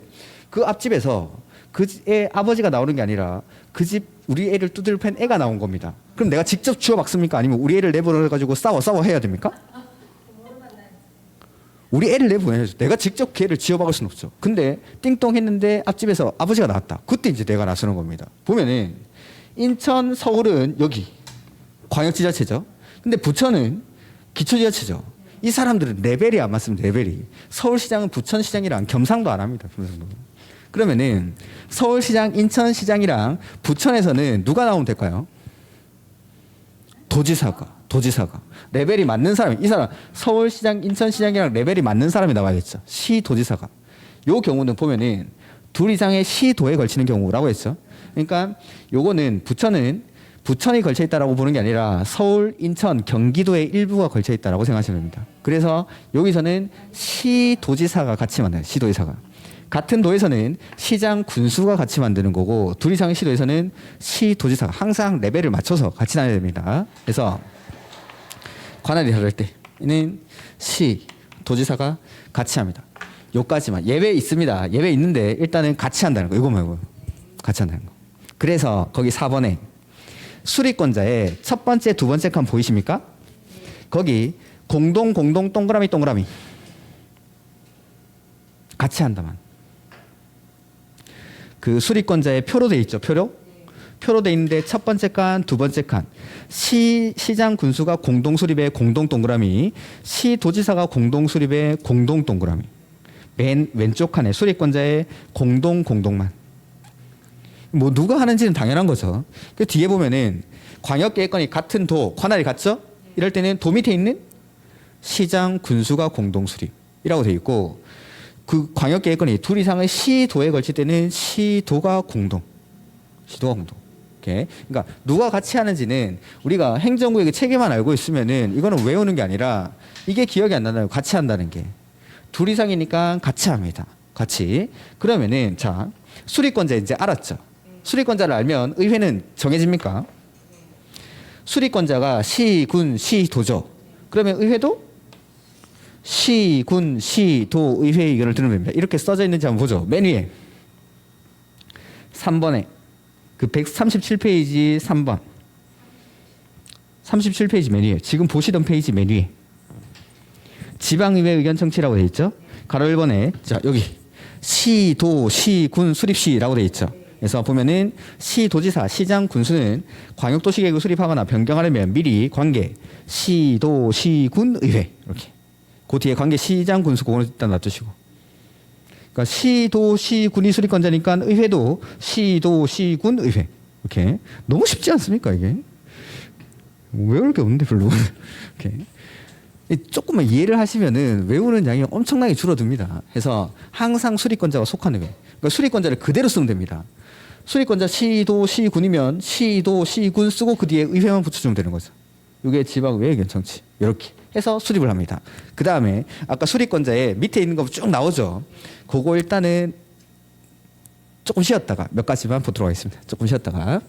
그 앞집에서 그 애 아버지가 나오는 게 아니라 그 집 우리 애를 두들 팬 애가 나온 겁니다. 그럼 내가 직접 주워박습니까? 아니면 우리 애를 내보내가지고 싸워 해야 됩니까? 우리 애를 내보내야죠. 내가 직접 걔를 지어박을 수는 없죠. 근데 띵동 했는데 앞집에서 아버지가 나왔다. 그때 이제 내가 나서는 겁니다. 보면은 인천, 서울은 여기 광역지자체죠. 근데 부천은 기초지자체죠. 이 사람들은 레벨이 안 맞습니다. 레벨이. 서울시장은 부천시장이랑 겸상도 안 합니다. 겸상도. 그러면은 서울시장, 인천시장이랑 부천에서는 누가 나오면 될까요? 도지사가 레벨이 맞는 사람, 이 사람 서울시장, 인천시장이랑 레벨이 맞는 사람이 나와야겠죠. 시도지사가. 요 경우는 보면은 둘 이상의 시도에 걸치는 경우라고 했죠. 그러니까 요거는 부천이 걸쳐 있다라고 보는 게 아니라 서울, 인천, 경기도의 일부가 걸쳐 있다라고 생각하시면 됩니다. 그래서 여기서는 시도지사가 같이 만나요. 시도지사가. 같은 도에서는 시장, 군수가 같이 만드는 거고 둘 이상의 시도에서는 시도지사가 항상 레벨을 맞춰서 같이 다녀야 됩니다. 그래서 관할이 다를 때는 시, 도지사가 같이 합니다. 요까지만. 예외 있습니다. 예외 있는데 일단은 같이 한다는 거. 이거 말고 같이 한다는 거. 그래서 거기 4번에 수리권자의 첫 번째, 두 번째 칸 보이십니까? 거기 공동 동그라미 같이 한다만. 그 수리권자의 표로 돼 있죠. 표로 돼 있는데 첫 번째 칸, 두 번째 칸. 시장 군수가 공동 수립의 공동 동그라미, 시도지사가 공동 수립의 공동 동그라미. 맨 왼쪽 칸에 수리권자의 공동만. 뭐 누가 하는지는 당연한 거죠. 그 뒤에 보면은 광역계획권이 같은 도, 관할이 같죠? 이럴 때는 도 밑에 있는 시장, 군수가 공동 수립이라고 돼 있고 그 광역계획권이 둘 이상의 시도에 걸칠 때는 시도가 공동. 오케이. 그러니까 누가 같이 하는지는 우리가 행정구역의 체계만 알고 있으면은 이거는 외우는 게 아니라 이게 기억이 안 난다고 같이 한다는 게. 둘 이상이니까 같이 합니다. 같이. 그러면은 자, 수리권자 이제 알았죠. 수리권자를 알면 의회는 정해집니까? 수리권자가 시, 군, 시, 도죠. 그러면 의회도 시, 군, 시, 도, 의회 의견을 들으면 됩니다. 이렇게 써져 있는지 한번 보죠. 맨 위에 3번에 그 137페이지 3번 37페이지 맨 위에 지금 보시던 페이지 맨 위에 지방의회 의견 청취라고 돼 있죠. 가로 1번에 자 여기 시, 도, 시, 군, 수립시라고 돼 있죠. 그래서 보면은 시도지사, 시장, 군수는 광역도시계획을 수립하거나 변경하려면 미리 관계 시도, 시, 군, 의회 이렇게 그 뒤에 관계 시장, 군수 그거는 일단 놔두시고 그러니까 시도, 시, 군이 수립권자니까 의회도 시도, 시, 군, 의회 이렇게 너무 쉽지 않습니까 이게? 외울 게 없는데 별로 이렇게 조금만 이해를 하시면은 외우는 양이 엄청나게 줄어듭니다. 해서 항상 수립권자가 속한 의회 그러니까 수립권자를 그대로 쓰면 됩니다. 수립권자 시도, 시군이면 시도, 시군 쓰고 그 뒤에 의회만 붙여주면 되는 거죠. 이게 지방의회 의견 청취 이렇게 해서 수립을 합니다. 그 다음에 아까 수립권자에 밑에 있는 거 쭉 나오죠. 그거 일단은 조금 쉬었다가 몇 가지만 보도록 하겠습니다. 조금 쉬었다가